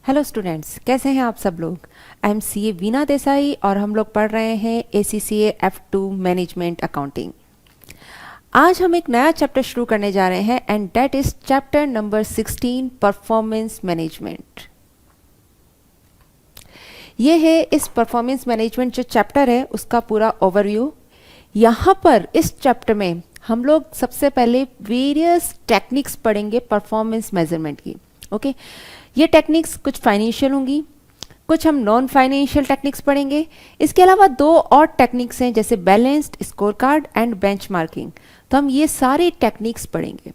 Hello students, कैसे हैं आप सब लोग। आई एम सी ए वीना देसाई और हम लोग पढ़ रहे हैं ACCA F2 मैनेजमेंट अकाउंटिंग। आज हम एक नया चैप्टर शुरू करने जा रहे हैं and that is chapter number 16 performance management. ये है इस परफॉर्मेंस मैनेजमेंट जो चैप्टर है उसका पूरा ओवरव्यू। यहाँ पर इस चैप्टर में हम लोग सबसे पहले वेरियस टेक्निक्स पढ़ेंगे परफॉर्मेंस मेजरमेंट की। ओके ये टेक्निक्स कुछ फाइनेंशियल होंगी, कुछ हम नॉन फाइनेंशियल टेक्निक्स पढ़ेंगे। इसके अलावा दो और टेक्निक्स हैं जैसे balanced score card and benchmarking. तो हम ये सारी टेक्निक्स पढ़ेंगे।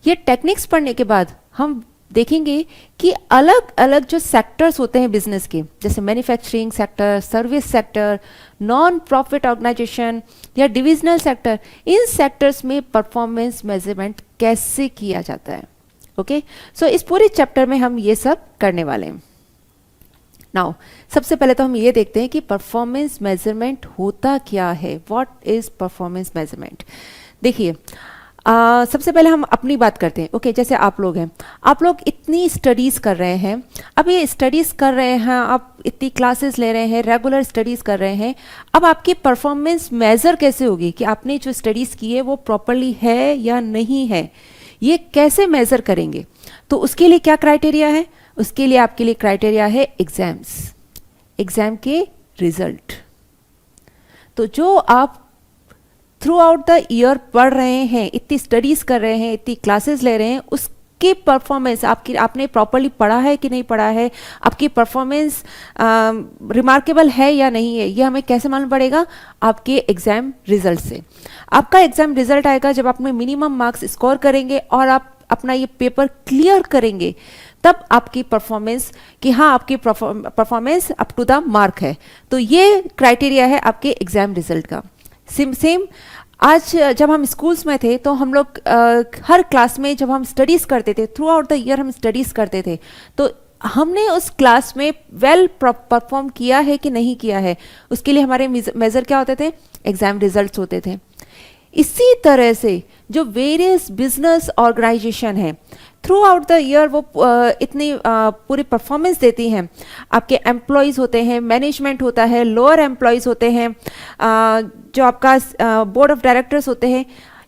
ये टेक्निक्स पढ़ने के बाद हम देखेंगे कि अलग अलग जो सेक्टर्स होते हैं बिजनेस के, जैसे manufacturing sector, service sector, non profit organisation या डिविजनल सेक्टर, इन सेक्टर्स में परफॉर्मेंस मेजरमेंट कैसे किया जाता है। ओके सो इस पूरे चैप्टर में हम ये सब करने वाले हैं। नाउ सबसे पहले तो हम ये देखते हैं कि परफॉर्मेंस मेजरमेंट होता क्या है। What is performance measurement. देखिए सबसे पहले हम अपनी बात करते हैं। ओके जैसे आप लोग हैं, आप लोग इतनी स्टडीज़ कर रहे हैं, अब ये स्टडीज़ कर रहे हैं, आप इतनी क्लासेस ले रहे हैं, रेगुलर स्टडीज़ कर रहे हैं। अब आपकी परफॉर्मेंस मेज़र कैसे होगी कि आपने जो स्टडीज़ की है वो प्रॉपरली है या नहीं है, ये कैसे मेज़र करेंगे। तो उसके लिए क्या क्राइटेरिया है, उसके लिए आपके लिए क्राइटेरिया है एग्जाम्स, एग्जाम के रिजल्ट। तो जो आप थ्रू आउट द ईयर पढ़ रहे हैं, इतनी स्टडीज कर रहे हैं, इतनी क्लासेस ले रहे हैं, उसकी परफॉर्मेंस आपने प्रॉपरली पढ़ा है कि नहीं पढ़ा है, आपकी परफॉर्मेंस रिमार्केबल है या नहीं है, ये हमें कैसे मालूम पड़ेगा, आपके एग्जाम रिजल्ट से। आपका एग्जाम रिजल्ट आएगा जब आपने मिनिमम मार्क्स स्कोर करेंगे और आप अपना ये पेपर क्लियर करेंगे, तब आपकी परफॉर्मेंस कि हाँ आपकी performance up to the mark है। तो ये क्राइटेरिया है आपके एग्जाम रिजल्ट का। सेम आज जब हम स्कूल्स में थे तो हम लोग हर क्लास में जब हम स्टडीज़ करते थे, थ्रू आउट द ईयर हम स्टडीज़ करते थे, तो हमने उस क्लास में वेल परफॉर्म किया है कि नहीं किया है, उसके लिए हमारे मेज़र क्या होते थे, एग्ज़ाम रिजल्ट्स होते थे। इसी तरह से जो वेरियस बिजनेस ऑर्गेनाइजेशन है थ्रू आउट द ईयर वो इतनी पूरी परफॉर्मेंस देती हैं। आपके एम्प्लॉयज़ होते हैं, मैनेजमेंट होता है, लोअर एम्प्लॉयज़ होते हैं, जो आपका बोर्ड ऑफ डायरेक्टर्स होते हैं,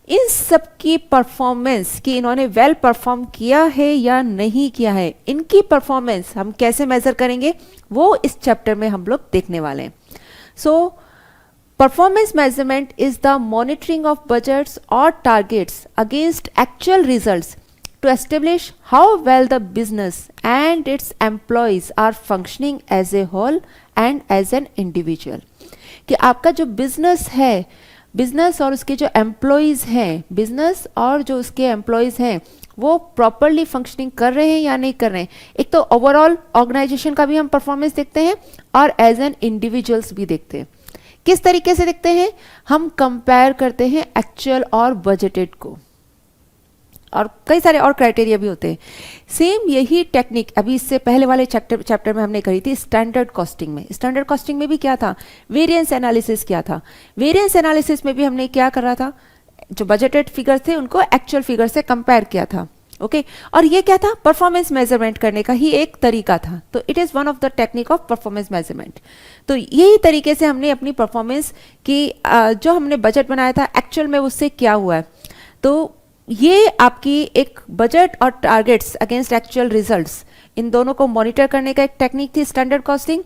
इन सब की परफॉर्मेंस कि इन्होंने वेल परफॉर्म किया है या नहीं किया है, इनकी परफॉर्मेंस हम कैसे मेज़र करेंगे वो इस चैप्टर में हम लोग देखने वाले हैं। सो performance measurement is the monitoring of budgets or targets against actual results to establish how well the business and its employees are functioning as a whole and as an individual। कि आपका जो business है, business और उसके जो employees हैं, business और जो उसके एम्प्लॉयज़ हैं वो प्रॉपरली फंक्शनिंग कर रहे हैं या नहीं कर रहे हैं। एक तो ओवरऑल ऑर्गेनाइजेशन का भी हम परफॉर्मेंस देखते हैं और एज एन इंडिविजुअल्स भी देखते हैं। किस तरीके से देखते हैं, हम कंपेयर करते हैं एक्चुअल और बजटेड को, और कई सारे और क्राइटेरिया भी होते हैं। सेम यही टेक्निक अभी इससे पहले वाले चैप्टर में हमने करी थी स्टैंडर्ड कॉस्टिंग में। स्टैंडर्ड कॉस्टिंग में भी क्या था, वेरिएंस एनालिसिस क्या था। वेरिएंस एनालिसिस में भी हमने क्या करा था, जो बजटेड फिगर थे उनको एक्चुअल फिगर से कंपेयर किया था। ओके और ये क्या था, परफॉर्मेंस मेजरमेंट करने का ही एक तरीका था। तो it is one of the technique of performance measurement. तो यही तरीके से हमने अपनी परफॉर्मेंस की जो हमने बजट बनाया था एक्चुअल में उससे क्या हुआ है, तो ये आपकी एक बजट और टारगेट्स अगेंस्ट एक्चुअल रिजल्ट्स, इन दोनों को मॉनिटर करने का एक टेक्निक थी स्टैंडर्ड कॉस्टिंग।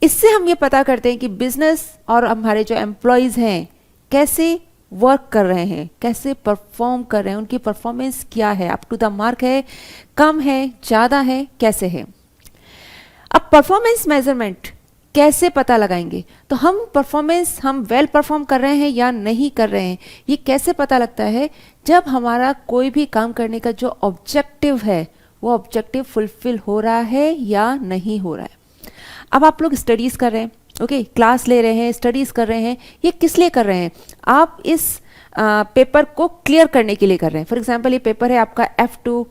इससे हम ये पता करते हैं कि बिजनेस और हमारे जो एम्प्लॉयज़ हैं कैसे वर्क कर रहे हैं, कैसे परफॉर्म कर रहे हैं, उनकी परफॉर्मेंस क्या है, अप टू द मार्क है, कम है, ज़्यादा है, कैसे है। अब परफॉर्मेंस मेजरमेंट कैसे पता लगाएंगे, तो हम परफॉर्मेंस हम वेल परफॉर्म कर रहे हैं या नहीं कर रहे हैं, ये कैसे पता लगता है, जब हमारा कोई भी काम करने का जो ऑब्जेक्टिव है वो ऑब्जेक्टिव फुलफिल हो रहा है या नहीं हो रहा है। अब आप लोग स्टडीज़ कर रहे हैं, ओके क्लास ले रहे हैं, स्टडीज़ कर रहे हैं, ये किस लिए कर रहे हैं, आप इस पेपर को क्लियर करने के लिए कर रहे हैं। फॉर एग्जांपल ये पेपर है आपका F2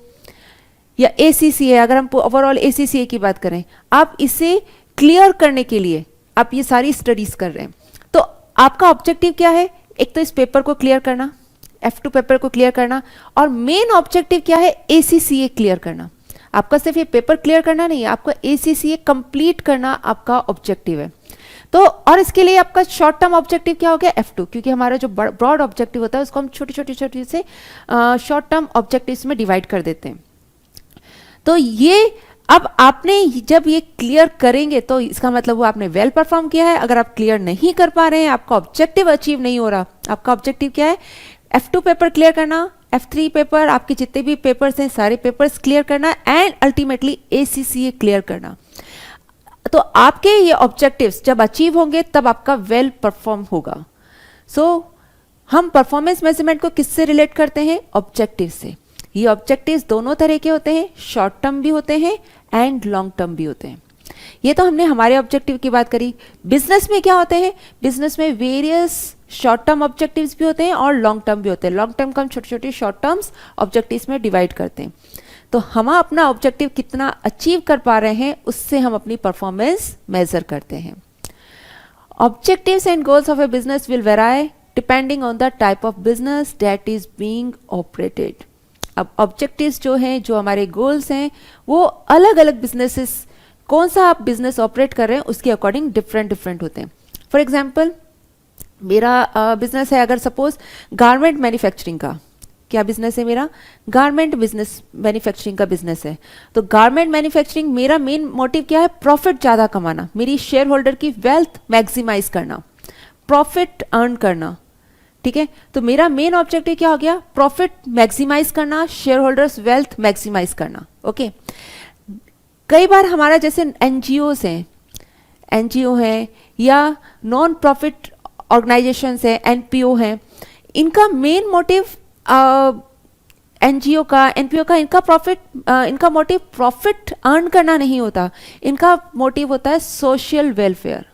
या ACCA, अगर हम ओवरऑल ACCA की बात करें, आप इसे क्लियर करने के लिए आप ये सारी स्टडीज़ कर रहे हैं। तो आपका ऑब्जेक्टिव क्या है, एक तो इस पेपर को क्लियर करना, F2 पेपर को क्लियर करना, और मेन ऑब्जेक्टिव क्या है, ACCA क्लियर करना। आपका सिर्फ ये पेपर क्लियर करना नहीं है, आपका ACCA कंप्लीट करना आपका ऑब्जेक्टिव है। तो और इसके लिए आपका शॉर्ट टर्म ऑब्जेक्टिव क्या हो गया, F2, क्योंकि हमारा जो ब्रॉड ऑब्जेक्टिव होता है उसको हम छोटे छोटे छोटे से शॉर्ट टर्म ऑब्जेक्टिव्स में डिवाइड कर देते हैं। तो ये अब आपने जब ये क्लियर करेंगे तो इसका मतलब वो आपने वेल परफॉर्म किया है। अगर आप क्लियर नहीं कर पा रहे हैं, आपका ऑब्जेक्टिव अचीव नहीं हो रहा, आपका ऑब्जेक्टिव क्या है, F2 पेपर क्लियर करना, F3 पेपर, आपके जितने भी पेपर्स हैं सारे पेपर्स क्लियर करना, एंड अल्टीमेटली ACCA क्लियर करना। तो आपके ये ऑब्जेक्टिव्स जब अचीव होंगे तब आपका वेल परफॉर्म होगा। सो हम परफॉर्मेंस मेजरमेंट को किससे रिलेट करते हैं, ऑब्जेक्टिव से। ये ऑब्जेक्टिव्स दोनों तरह के होते हैं, शॉर्ट टर्म भी होते हैं एंड लॉन्ग टर्म भी होते हैं। ये तो हमने हमारे ऑब्जेक्टिव की बात करी। बिजनेस में क्या होते हैं, बिजनेस में वेरियस शॉर्ट टर्म ऑब्जेक्टिव्स भी होते हैं और लॉन्ग टर्म भी होते हैं। लॉन्ग टर्म को हम छोटे छोटे शॉर्ट टर्म्स ऑब्जेक्टिव्स में डिवाइड करते हैं। तो हम अपना ऑब्जेक्टिव कितना अचीव कर पा रहे हैं उससे हम अपनी परफॉर्मेंस मेजर करते हैं। Objectives and goals of A business will वेराई depending on the type of business that is being operated. अब ऑब्जेक्टिव्स जो हैं, जो हमारे गोल्स हैं, वो अलग अलग बिजनेसेस, कौन सा आप बिजनेस ऑपरेट कर रहे हैं उसके अकॉर्डिंग डिफरेंट डिफरेंट होते हैं। फॉर एग्जाम्पल मेरा बिजनेस है, अगर सपोज गारमेंट मैन्युफैक्चरिंग का, क्या बिजनेस है मेरा, गारमेंट बिजनेस मैन्युफैक्चरिंग का बिजनेस है। तो गारमेंट मैन्युफैक्चरिंग मेरा मेन मोटिव क्या है, प्रॉफिट ज़्यादा कमाना, मेरी शेयर होल्डर की वेल्थ मैक्सिमाइज करना, प्रॉफिट अर्न करना। ठीक है, तो मेरा मेन ऑब्जेक्टिव क्या हो गया, प्रॉफिट मैक्सिमाइज करना, शेयर होल्डर्स वेल्थ मैक्सिमाइज करना। ओके, कई बार हमारा जैसे NGOs हैं, NGO हैं या नॉन प्रॉफिट ऑर्गेनाइजेशंस हैं, NPO हैं, इनका मेन मोटिव NGO का, NPO का, इनका मोटिव प्रॉफिट अर्न करना नहीं होता, इनका मोटिव होता है सोशल वेलफेयर।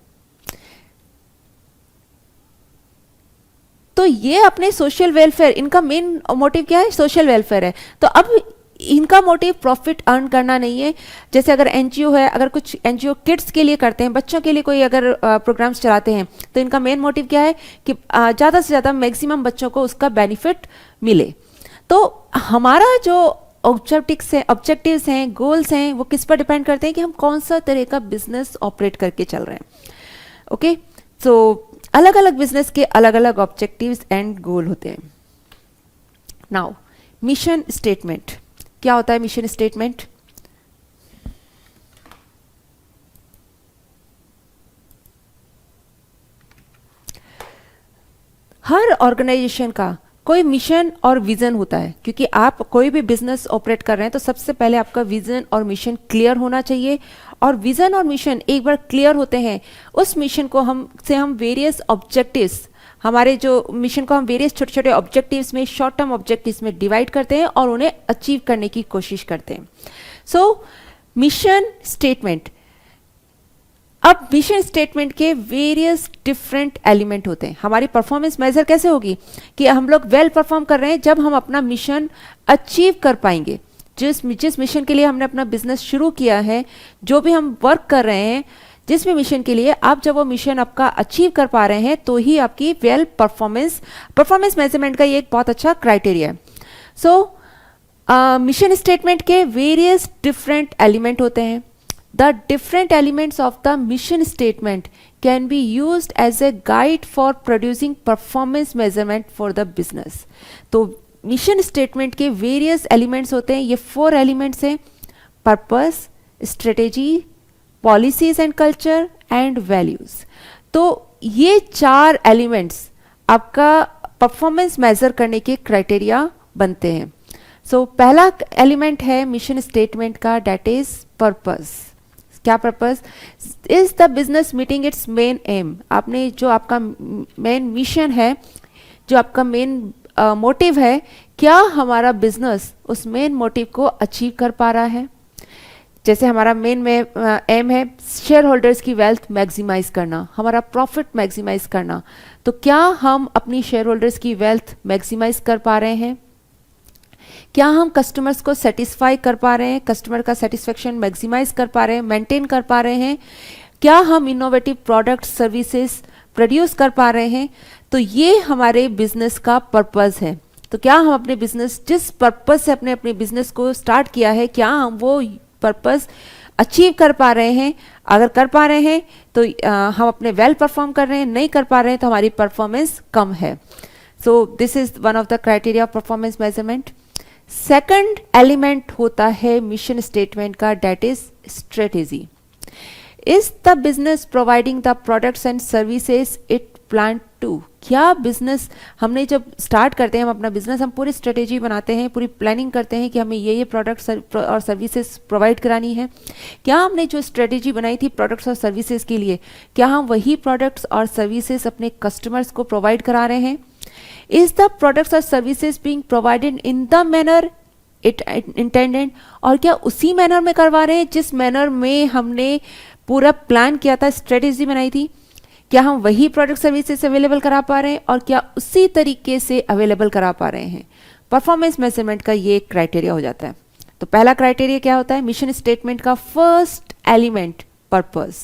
तो ये अपने सोशल वेलफेयर, इनका मेन मोटिव क्या है, सोशल वेलफेयर है। तो अब इनका मोटिव प्रॉफिट अर्न करना नहीं है। जैसे अगर NGO है, अगर कुछ NGO किड्स के लिए करते हैं, बच्चों के लिए कोई अगर प्रोग्राम्स चलाते हैं, तो इनका मेन मोटिव क्या है कि ज़्यादा से ज़्यादा मैक्सिमम बच्चों को उसका बेनिफिट मिले। तो हमारा जो ऑब्जेक्टिव्स हैं, गोल्स हैं, वो किस पर डिपेंड करते हैं कि हम कौन सा तरह का बिजनेस ऑपरेट करके चल रहे हैं। ओके, तो अलग अलग बिजनेस के अलग अलग ऑब्जेक्टिव्स एंड गोल होते हैं। नाउ मिशन स्टेटमेंट, क्या होता है मिशन स्टेटमेंट? हर ऑर्गेनाइजेशन का कोई मिशन और विजन होता है, क्योंकि आप कोई भी बिजनेस ऑपरेट कर रहे हैं तो सबसे पहले आपका विजन और मिशन क्लियर होना चाहिए। और विजन और मिशन एक बार क्लियर होते हैं, उस मिशन को हम वेरियस ऑब्जेक्टिव्स, हमारे जो मिशन को हम वेरियस छोटे छोटे ऑब्जेक्टिव्स में, शॉर्ट टर्म ऑब्जेक्टिव्स में डिवाइड करते हैं और उन्हें अचीव करने की कोशिश करते हैं। सो मिशन स्टेटमेंट, अब मिशन स्टेटमेंट के वेरियस डिफरेंट एलिमेंट होते हैं। हमारी परफॉर्मेंस मेजर कैसे होगी कि हम लोग वेल परफॉर्म कर रहे हैं जब हम अपना मिशन अचीव कर पाएंगे। जिस मिशन के लिए हमने अपना बिजनेस शुरू किया है, जो भी हम वर्क कर रहे हैं, जिस भी मिशन के लिए, आप जब वो मिशन आपका अचीव कर पा रहे हैं तो ही आपकी वेल परफॉर्मेंस मेजरमेंट का ये एक बहुत अच्छा क्राइटेरिया है। सो मिशन स्टेटमेंट के वेरियस डिफरेंट एलिमेंट होते हैं। The different elements of the mission statement can be used as a guide for producing performance measurement for the business. तो मिशन स्टेटमेंट के वेरियस एलिमेंट्स होते हैं, ये 4 elements हैं, purpose, strategy, policies and culture and values. तो ये 4 elements आपका performance measure करने के क्राइटेरिया बनते हैं। सो पहला एलिमेंट है मिशन स्टेटमेंट का, डेट इज पर्पस। क्या purpose? Is the business meeting it's main M. आपने जो आपका मेन मिशन है, जो आपका मेन मोटिव है, क्या हमारा बिजनेस उस मेन मोटिव को अचीव कर पा रहा है? जैसे हमारा मेन में एम है शेयर होल्डर्स की वेल्थ मैक्सिमाइज करना, हमारा प्रॉफिट मैक्सिमाइज करना, तो क्या हम अपनी शेयर होल्डर्स की वेल्थ मैक्सिमाइज कर पा रहे हैं? क्या हम कस्टमर्स को सेटिस्फाई कर पा रहे हैं, कस्टमर का सेटिस्फेक्शन मैक्सिमाइज कर पा रहे हैं, मेंटेन कर पा रहे हैं? क्या हम इनोवेटिव प्रोडक्ट सर्विसेज प्रोड्यूस कर पा रहे हैं? तो ये हमारे बिजनेस का पर्पस है। तो क्या हम अपने बिजनेस, जिस पर्पस से अपने अपने बिजनेस को स्टार्ट किया है, क्या हम वो पर्पस अचीव कर पा रहे हैं? अगर कर पा रहे हैं तो हम अपने वेल परफॉर्म कर रहे हैं, नहीं कर पा रहे हैं तो हमारी परफॉर्मेंस कम है. So this is one of the criteria of performance measurement. Second element होता है मिशन स्टेटमेंट का, that is strategy. Is the business providing the products and services it plan to? क्या बिजनेस, हमने जब स्टार्ट करते हैं हम अपना बिजनेस, हम पूरी स्ट्रेटेजी बनाते हैं, पूरी प्लानिंग करते हैं कि हमें ये प्रोडक्ट्स और सर्विसेज प्रोवाइड करानी है. क्या हमने जो स्ट्रेटेजी बनाई थी प्रोडक्ट्स और सर्विसेज के लिए, क्या हम वही प्रोडक्ट्स और सर्विसेज अपने कस्टमर्स को प्रोवाइड करा रहे हैं? इज द प्रोडक्ट्स और services being provided in the manner it intended? और क्या उसी मैनर में करवा रहे हैं जिस मैनर में हमने पूरा प्लान किया था, स्ट्रेटेजी बनाई थी? क्या हम वही प्रोडक्ट सर्विसेज अवेलेबल करा पा रहे हैं और क्या उसी तरीके से अवेलेबल करा पा रहे हैं? परफॉर्मेंस मेजरमेंट का ये क्राइटेरिया हो जाता है. तो पहला क्राइटेरिया क्या होता है? मिशन स्टेटमेंट का first element purpose,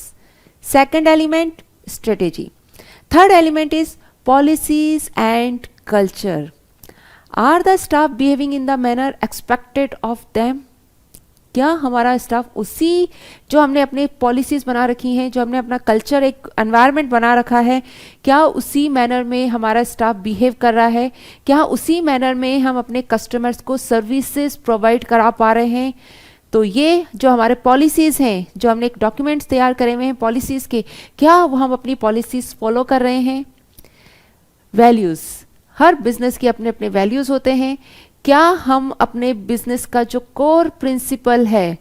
second element strategy, third element is policies and culture. Are the staff behaving in the manner expected of them? क्या हमारा स्टाफ उसी, जो हमने अपने पॉलिसीज बना रखी हैं, जो हमने अपना कल्चर, एक एनवायरनमेंट बना रखा है, क्या उसी मैनर में हमारा स्टाफ बिहेव कर रहा है? क्या उसी मैनर में हम अपने कस्टमर्स को सर्विसेज प्रोवाइड करा पा रहे हैं? तो ये जो हमारे पॉलिसीज़ हैं, जो हमने एक डॉक्यूमेंट्स तैयार करे हुए हैं पॉलिसीज़ के, क्या वो हम अपनी पॉलिसीज़ फॉलो कर रहे हैं? वैल्यूज़, हर बिजनेस के अपने अपने वैल्यूज़ होते हैं. क्या हम अपने बिजनेस का जो कोर प्रिंसिपल है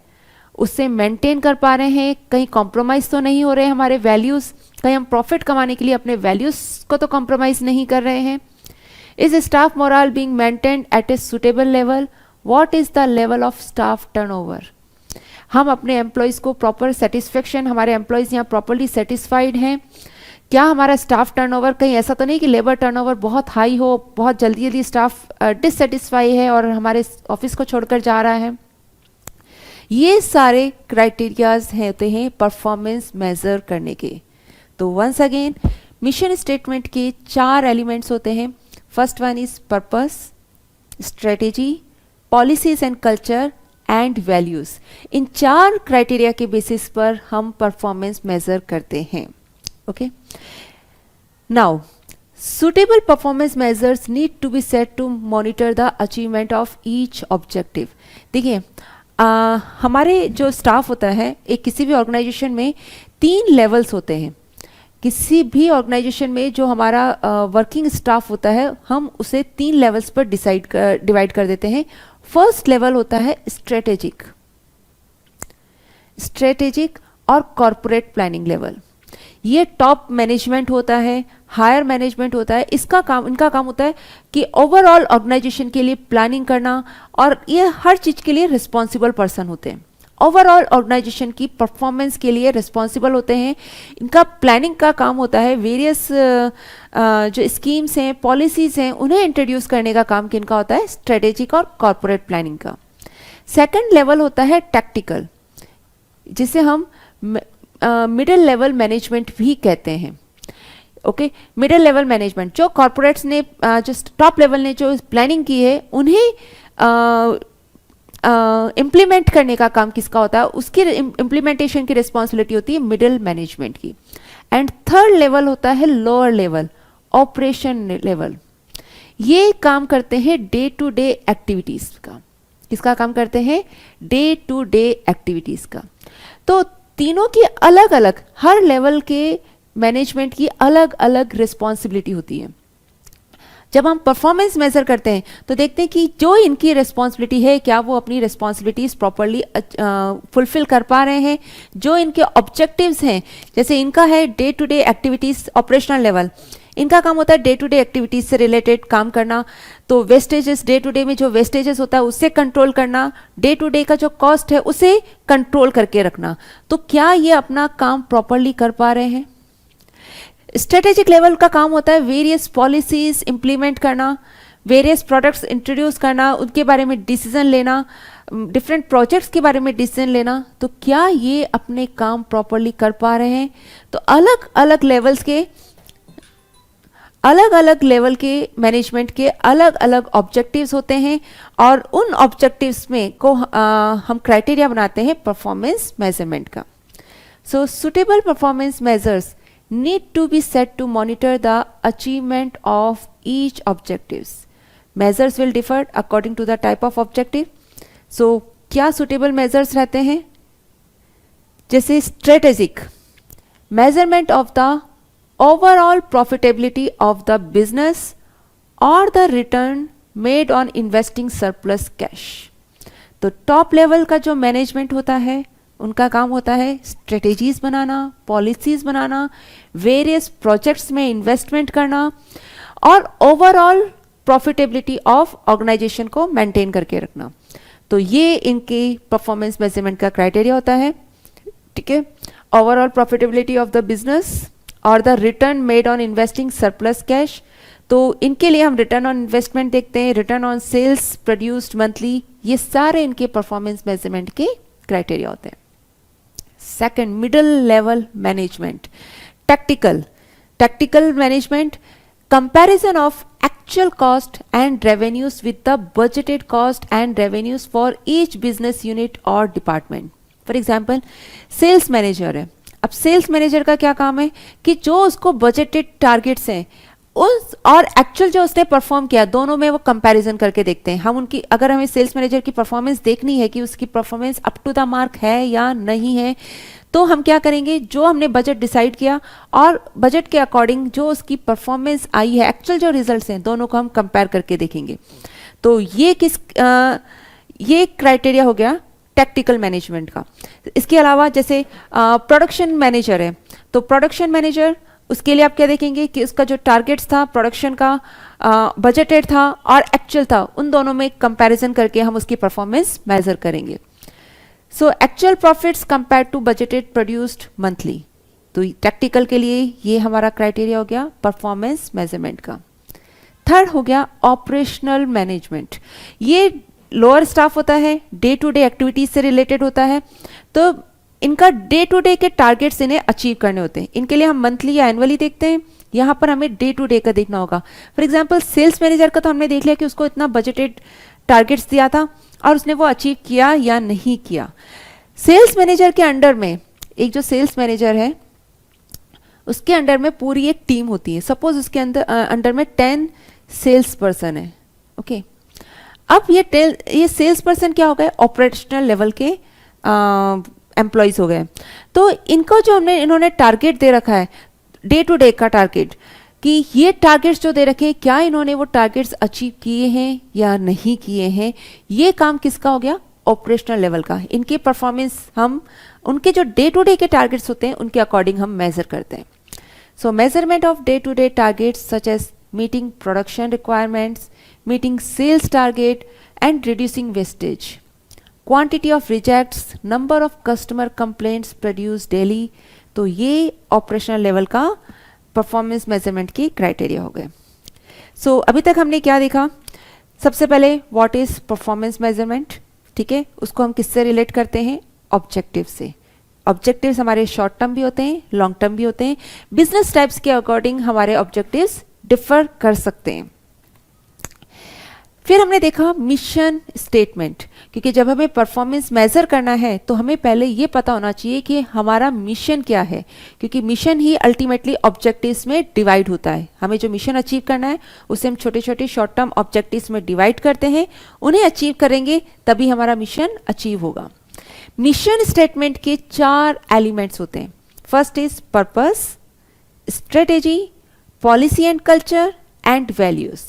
उसे मेंटेन कर पा रहे हैं? कहीं कॉम्प्रोमाइज़ तो नहीं हो रहे हैं हमारे वैल्यूज़? कहीं हम प्रॉफिट कमाने के लिए अपने वैल्यूज़ को तो कॉम्प्रोमाइज़ नहीं कर रहे हैं? Is staff moral being maintained eight a suitable level? What is the level of staff turnover? हम अपने एम्प्लॉयज़ को प्रॉपर सेटिस्फेक्शन, हमारे एम्प्लॉयज़ यहाँ प्रॉपरली सेटिस्फाइड हैं? क्या हमारा स्टाफ टर्नओवर, कहीं ऐसा तो नहीं कि लेबर टर्नओवर बहुत हाई हो, बहुत जल्दी जल्दी स्टाफ डिससेटिस्फाई है और हमारे ऑफिस को छोड़कर जा रहा है? ये सारे क्राइटेरियाज होते हैं परफॉर्मेंस मेजर करने के. तो वंस अगेन मिशन स्टेटमेंट के 4 एलिमेंट्स होते हैं. First one is purpose, strategy, policies and culture and values. In 4 criteria के बेसिस पर हम परफॉर्मेंस मेजर करते हैं. Okay. Now, suitable performance measures need to be set to monitor the achievement of each objective. देखिए, हमारे जो staff होता है, एक किसी भी ऑर्गेनाइजेशन में 3 लेवल्स होते हैं. किसी भी ऑर्गेनाइजेशन में जो हमारा वर्किंग स्टाफ होता है, हम उसे 3 लेवल्स पर डिवाइड कर देते हैं. फर्स्ट लेवल होता है स्ट्रेटेजिक और कॉरपोरेट प्लानिंग लेवल. ये टॉप मैनेजमेंट होता है, हायर मैनेजमेंट होता है. इनका काम होता है कि ओवरऑल ऑर्गेनाइजेशन के लिए प्लानिंग करना, और ये हर चीज़ के लिए रिस्पॉन्सिबल पर्सन होते हैं. ओवरऑल ऑर्गेनाइजेशन की परफॉर्मेंस के लिए रिस्पॉन्सिबल होते हैं. इनका प्लानिंग का काम होता है. वेरियस जो स्कीम्स हैं, पॉलिसीज़ हैं, उन्हें इंट्रोड्यूस करने का काम किनका होता है? स्ट्रेटेजिक और कॉरपोरेट प्लानिंग का. सेकेंड लेवल होता है टैक्टिकल, जिसे हम मिडिल लेवल मैनेजमेंट भी कहते हैं. ओके, मिडिल लेवल मैनेजमेंट, जो कॉर्पोरेट्स ने, जो टॉप लेवल ने जो प्लानिंग की है, उन्हें इम्प्लीमेंट करने का काम किसका होता है? उसकी इम्प्लीमेंटेशन की रिस्पॉन्सिबिलिटी होती है मिडिल मैनेजमेंट की. एंड थर्ड लेवल होता है लोअर लेवल, ऑपरेशन लेवल. ये काम करते हैं डे टू डे एक्टिविटीज़ का. किसका काम करते हैं? डे टू डे एक्टिविटीज़ का. तो तीनों की अलग अलग, हर लेवल के मैनेजमेंट की अलग अलग रिस्पॉन्सिबिलिटी होती है. जब हम परफॉर्मेंस मेजर करते हैं तो देखते हैं कि जो इनकी रिस्पॉन्सिबिलिटी है, क्या वो अपनी रिस्पॉन्सिबिलिटीज प्रॉपरली फुलफिल कर पा रहे हैं? जो इनके ऑब्जेक्टिव्स हैं, जैसे इनका है day to day activities, operational level, इनका काम होता है डे टू डे एक्टिविटीज से रिलेटेड काम करना. तो वेस्टेजेस, डे टू डे में जो वेस्टेजेस होता है उससे कंट्रोल करना, डे टू डे का जो कॉस्ट है उसे कंट्रोल करके रखना. तो क्या ये अपना काम प्रॉपरली कर पा रहे हैं? स्ट्रेटेजिक लेवल का काम होता है वेरियस पॉलिसीज इंप्लीमेंट करना, वेरियस प्रोडक्ट्स इंट्रोड्यूस करना, उनके बारे में डिसीजन लेना, डिफरेंट प्रोजेक्ट्स के बारे में डिसीजन लेना. तो क्या ये अपने काम प्रॉपरली कर पा रहे हैं? तो अलग अलग लेवल्स के अलग अलग लेवल के मैनेजमेंट के अलग अलग ऑब्जेक्टिव्स होते हैं और उन ऑब्जेक्टिव्स में को हम क्राइटेरिया बनाते हैं परफॉर्मेंस मेजरमेंट का. So suitable performance measures need to be set to monitor the achievement of each objectives. Measures will differ according to the type of objective. So क्या suitable measures रहते हैं? जैसे strategic measurement of the overall profitability of the business or the return made on investing surplus cash. तो top level का जो management होता है उनका काम होता है स्ट्रेटेजीज बनाना, पॉलिसीज बनाना, वेरियस प्रोजेक्ट्स में इन्वेस्टमेंट करना और ओवरऑल प्रॉफिटेबिलिटी ऑफ ऑर्गेनाइजेशन को मेंटेन करके रखना. तो ये इनके परफॉर्मेंस मेजरमेंट का क्राइटेरिया होता है. ठीक है, overall profitability of the business और the return made on investing surplus cash. तो इनके लिए हम रिटर्न ऑन इन्वेस्टमेंट देखते हैं, return on sales produced monthly, ये सारे इनके परफॉर्मेंस मेजरमेंट के क्राइटेरिया होते हैं. Second, middle level management. Tactical management, comparison of actual cost and revenues with the budgeted cost and revenues for each business unit or department. For example, sales manager है. अब sales manager का क्या काम है कि जो उसको बजटेड टारगेट्स हैं उस और एक्चुअल जो उसने परफॉर्म किया दोनों में वो कंपैरिजन करके देखते हैं. हम उनकी अगर हमें सेल्स मैनेजर की परफॉर्मेंस देखनी है कि उसकी performance up to the mark है या नहीं है, तो हम क्या करेंगे, जो हमने बजट डिसाइड किया और बजट के अकॉर्डिंग जो उसकी परफॉर्मेंस आई है, एक्चुअल जो रिजल्ट्स हैं, दोनों को हम कंपेयर करके देखेंगे. तो ये क्राइटेरिया हो गया टैक्टिकल मैनेजमेंट का. इसके अलावा जैसे प्रोडक्शन मैनेजर है, तो प्रोडक्शन मैनेजर उसके लिए आप क्या देखेंगे कि उसका जो टारगेट्स था प्रोडक्शन का, बजटेड था और एक्चुअल था, उन दोनों में कंपैरिजन करके हम उसकी परफॉर्मेंस मेजर करेंगे. So actual profits compare to budgeted produced monthly. तो टैक्टिकल के लिए ये हमारा क्राइटेरिया हो गया परफॉर्मेंस मेजरमेंट का. थर्ड हो गया ऑपरेशनल मैनेजमेंट. ये लोअर स्टाफ होता है, डे टू डे एक्टिविटीज से रिलेटेड होता है. तो इनका डे टू डे के टारगेट्स इन्हें अचीव करने होते हैं. इनके लिए हम मंथली या एनुअली देखते हैं, यहाँ पर हमें डे टू डे का देखना होगा. फॉर एग्जाम्पल सेल्स मैनेजर का तो हमने देख लिया कि उसको इतना बजटेड टारगेट्स दिया था और उसने वो अचीव किया या नहीं किया. सेल्स मैनेजर के अंडर में एक जो सेल्स मैनेजर है उसके अंडर में पूरी एक टीम होती है. सपोज उसके अंडर में 10 सेल्स पर्सन है. ओके, अब ये सेल्स पर्सन क्या हो गए, ऑपरेशनल लेवल के एम्प्लॉयज हो गए. तो इनको जो इन्होंने टारगेट दे रखा है डे टू डे का टारगेट, कि ये टारगेट्स जो दे रखे हैं क्या इन्होंने वो टारगेट्स अचीव किए हैं या नहीं किए हैं, ये काम किसका हो गया, ऑपरेशनल लेवल का. इनकी परफॉर्मेंस हम उनके जो डे टू डे के टारगेट्स होते हैं उनके अकॉर्डिंग हम मेजर करते हैं. So measurement of day to day targets such as meeting production requirements, meeting sales target and reducing wastage, quantity of rejects, number of customer complaints produce daily. तो ये operational level का performance measurement की criteria हो गए. सो अभी तक हमने क्या देखा, सबसे पहले व्हाट इज परफॉर्मेंस मेजरमेंट. ठीक है, उसको हम किससे रिलेट करते हैं, ऑब्जेक्टिव से. ऑब्जेक्टिव्स हमारे शॉर्ट टर्म भी होते हैं, लॉन्ग टर्म भी होते हैं. बिजनेस टाइप्स के अकॉर्डिंग हमारे ऑब्जेक्टिव्स डिफर कर सकते हैं. फिर हमने देखा मिशन स्टेटमेंट, क्योंकि जब हमें परफॉर्मेंस मेजर करना है तो हमें पहले ये पता होना चाहिए कि हमारा मिशन क्या है, क्योंकि मिशन ही अल्टीमेटली ऑब्जेक्टिव्स में डिवाइड होता है. हमें जो मिशन अचीव करना है उसे हम छोटे छोटे शॉर्ट टर्म ऑब्जेक्टिव्स में डिवाइड करते हैं, उन्हें अचीव करेंगे तभी हमारा मिशन अचीव होगा. मिशन स्टेटमेंट के 4 एलिमेंट्स होते हैं. First is purpose, strategy, policy and culture and values.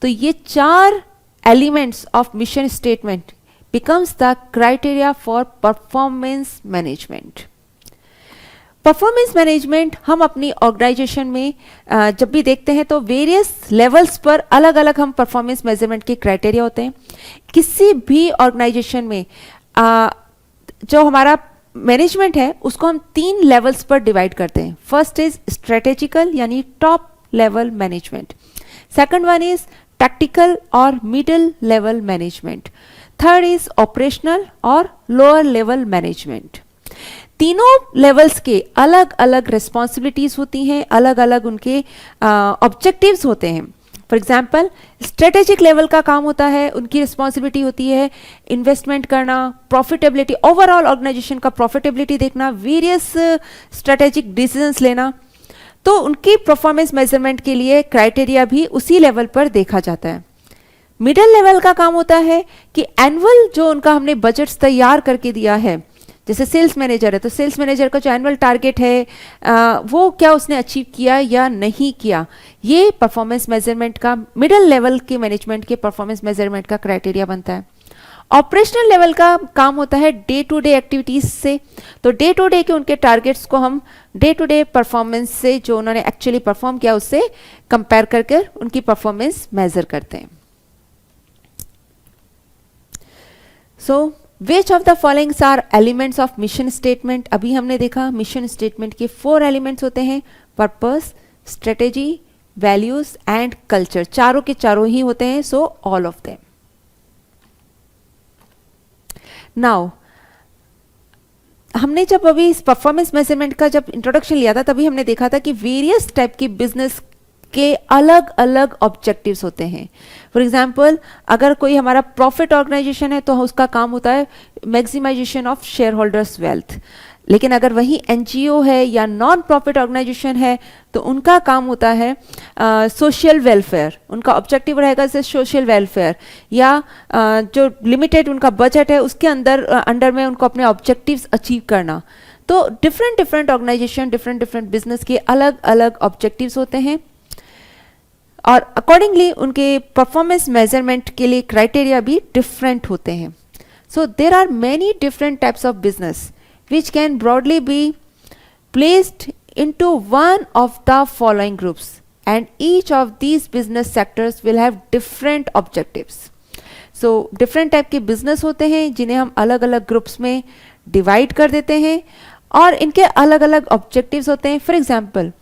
तो ये 4 elements of mission statement becomes the criteria for performance management. Performance management हम अपनी ऑर्गेनाइजेशन में जब भी देखते हैं तो वेरियस लेवल्स पर अलग अलग हम परफॉर्मेंस मेजरमेंट के क्राइटेरिया होते हैं. किसी भी ऑर्गेनाइजेशन में जो हमारा मैनेजमेंट है उसको हम 3 लेवल्स पर डिवाइड करते हैं. फर्स्ट इज स्ट्रेटेजिकल यानी top level management. Second one is tactical और middle level management. Third is operational और लोअर लेवल मैनेजमेंट. तीनों लेवल्स के अलग अलग रिस्पॉन्सिबिलिटीज होती हैं, अलग अलग उनके ऑब्जेक्टिव्स होते हैं. फॉर एग्जाम्पल स्ट्रेटेजिक लेवल का काम होता है, उनकी रिस्पॉन्सिबिलिटी होती है इन्वेस्टमेंट करना, प्रॉफिटेबिलिटी, ओवरऑल ऑर्गेनाइजेशन का प्रॉफिटेबिलिटी देखना, वेरियस स्ट्रेटेजिक डिसीजंस लेना. तो उनकी परफॉर्मेंस मेजरमेंट के लिए क्राइटेरिया भी उसी लेवल पर देखा जाता है. मिडिल लेवल का काम होता है कि एनुअल जो उनका हमने बजट्स तैयार करके दिया है, जैसे सेल्स मैनेजर है तो सेल्स मैनेजर का जो एनुअल टारगेट है वो क्या उसने अचीव किया या नहीं किया, ये परफॉर्मेंस मेजरमेंट का मिडिल लेवल के मैनेजमेंट के परफॉर्मेंस मेजरमेंट का क्राइटेरिया बनता है. ऑपरेशनल लेवल का काम होता है डे टू डे एक्टिविटीज से. तो डे टू डे के उनके टारगेट्स को हम डे टू डे परफॉर्मेंस से जो उन्होंने एक्चुअली परफॉर्म किया उससे कंपेयर करके उनकी परफॉर्मेंस मेजर करते हैं. So which of the followings are elements of mission statement. अभी हमने देखा मिशन स्टेटमेंट के 4 एलिमेंट्स होते हैं, purpose, strategy, values and culture. चारों के चारों ही होते हैं. So all of them. Now हमने जब अभी इस परफॉर्मेंस मेजरमेंट का जब इंट्रोडक्शन लिया था तभी हमने देखा था कि वेरियस टाइप की बिजनेस के अलग अलग ऑब्जेक्टिव्स होते हैं. फॉर एग्जाम्पल अगर कोई हमारा प्रॉफिट ऑर्गेनाइजेशन है तो उसका काम होता है maximisation of share holders wealth. लेकिन अगर वही एनजीओ है या नॉन प्रॉफिट ऑर्गेनाइजेशन है तो उनका काम होता है सोशल वेलफेयर. उनका ऑब्जेक्टिव रहेगा जैसे सोशल वेलफेयर या जो लिमिटेड उनका बजट है उसके अंडर में उनको अपने ऑब्जेक्टिव्स अचीव करना. तो different different organisation different different business के अलग अलग ऑब्जेक्टिव्स होते हैं और अकॉर्डिंगली उनके परफॉर्मेंस मेजरमेंट के लिए क्राइटेरिया भी डिफरेंट होते हैं. So there are many different types of business which can broadly be placed into one of the following groups and each of these business sectors will have different objectives. So different type के business होते हैं जिन्हें हम अलग अलग groups में divide कर देते हैं और इनके अलग अलग ऑब्जेक्टिव्स होते हैं. फॉर एग्जाम्पल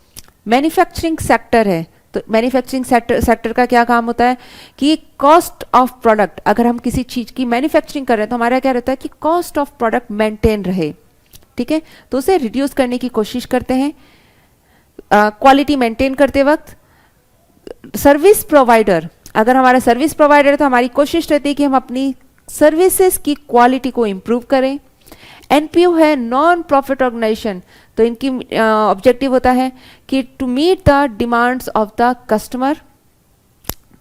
मैन्युफैक्चरिंग सेक्टर है तो मैन्युफैक्चरिंग सेक्टर का क्या काम होता है कि कॉस्ट ऑफ प्रोडक्ट, अगर हम किसी चीज़ की मैन्युफैक्चरिंग कर रहे हैं तो हमारा क्या रहता है कि कॉस्ट ऑफ प्रोडक्ट मेंटेन रहे. ठीक है, तो उसे रिड्यूस करने की कोशिश करते हैं क्वालिटी मेंटेन करते वक्त. सर्विस प्रोवाइडर, अगर हमारा सर्विस प्रोवाइडर है तो हमारी कोशिश रहती है कि हम अपनी सर्विसेज की क्वालिटी को इम्प्रूव करें. एनपीओ है नॉन प्रॉफिट ऑर्गेनाइजेशन, तो इनकी ऑब्जेक्टिव होता है कि to meet the demands of the customer.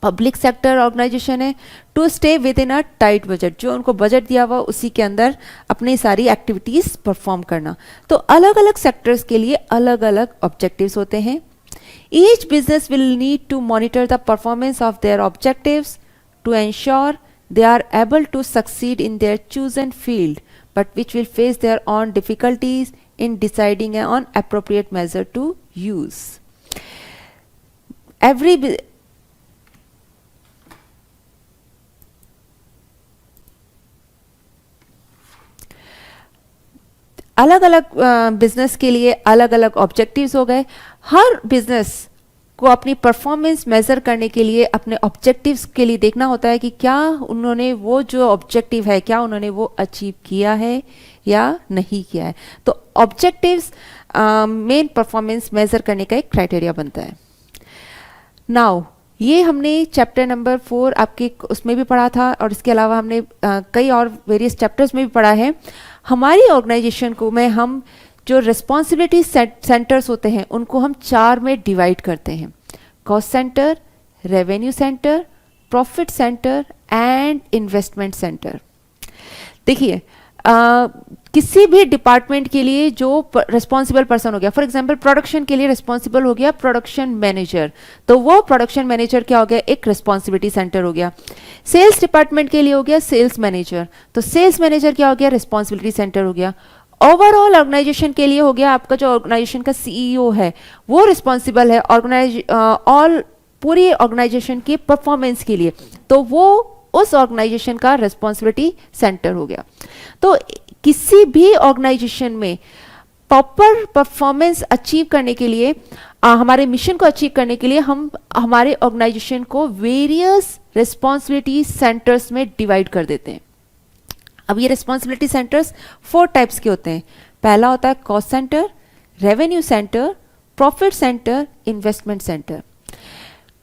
Public sector organisation है to stay with in a tight budget, जो उनको बजट दिया हुआ उसी के अंदर अपनी सारी एक्टिविटीज परफॉर्म करना. तो अलग अलग सेक्टर्स के लिए अलग अलग ऑब्जेक्टिव्स होते हैं. Each business will need to monitor the performance of their objectives to ensure they are able to succeed in their chosen field but which will face their own difficulties in deciding on appropriate measure to use. अलग अलग business के लिए अलग अलग objectives हो गए. हर business को अपनी परफॉर्मेंस मेजर करने के लिए अपने ऑब्जेक्टिव्स के लिए देखना होता है कि क्या उन्होंने वो जो ऑब्जेक्टिव है क्या उन्होंने वो अचीव किया है या नहीं किया है. तो ऑब्जेक्टिव्स मेन परफॉर्मेंस मेजर करने का एक क्राइटेरिया बनता है. नाउ ये हमने चैप्टर नंबर 4 आपके उसमें भी पढ़ा था और इसके अलावा हमने कई और वेरियस चैप्टर्स में भी पढ़ा है. हमारी ऑर्गेनाइजेशन को में हम जो रिस्पॉन्सिबिलिटी सेंटर्स होते हैं उनको हम 4 में डिवाइड करते हैं. Cost centre, revenue centre, profit centre and investment centre. देखिए किसी भी डिपार्टमेंट के लिए जो रिस्पॉन्सिबल पर्सन हो गया, फॉर एग्जांपल प्रोडक्शन के लिए रिस्पॉन्सिबल हो गया प्रोडक्शन मैनेजर, तो वो प्रोडक्शन मैनेजर क्या हो गया, एक रिस्पॉन्सिबिलिटी सेंटर हो गया. सेल्स डिपार्टमेंट के लिए हो गया सेल्स मैनेजर, तो सेल्स मैनेजर क्या हो गया, रिस्पॉन्सिबिलिटी सेंटर हो गया. ओवरऑल ऑर्गेनाइजेशन के लिए हो गया आपका जो ऑर्गेनाइजेशन का सीईओ है वो रिस्पॉन्सिबल है ऑल पूरी ऑर्गेनाइजेशन की परफॉर्मेंस के लिए, तो वो उस ऑर्गेनाइजेशन का रिस्पॉन्सिबिलिटी सेंटर हो गया. तो किसी भी ऑर्गेनाइजेशन में प्रॉपर परफॉर्मेंस अचीव करने के लिए हमारे मिशन को अचीव करने के लिए हम हमारे ऑर्गेनाइजेशन को वेरियस रिस्पॉन्सिबिलिटी सेंटर्स में डिवाइड कर देते हैं. अब ये रिस्पॉन्सिबिलिटी सेंटर्स 4 टाइप्स के होते हैं. पहला होता है cost centre, revenue centre, profit centre, investment centre.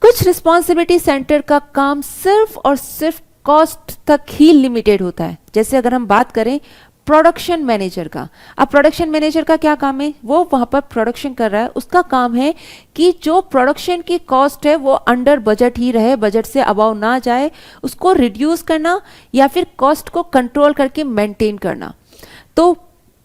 कुछ रिस्पॉन्सिबिलिटी सेंटर का काम सिर्फ और सिर्फ कॉस्ट तक ही लिमिटेड होता है। जैसे अगर हम बात करें प्रोडक्शन मैनेजर का, अब प्रोडक्शन मैनेजर का क्या काम है, वो वहां पर प्रोडक्शन कर रहा है, उसका काम है कि जो प्रोडक्शन की कॉस्ट है वो अंडर बजट ही रहे, बजट से अबाव ना जाए, उसको रिड्यूस करना या फिर कॉस्ट को कंट्रोल करके मेंटेन करना। तो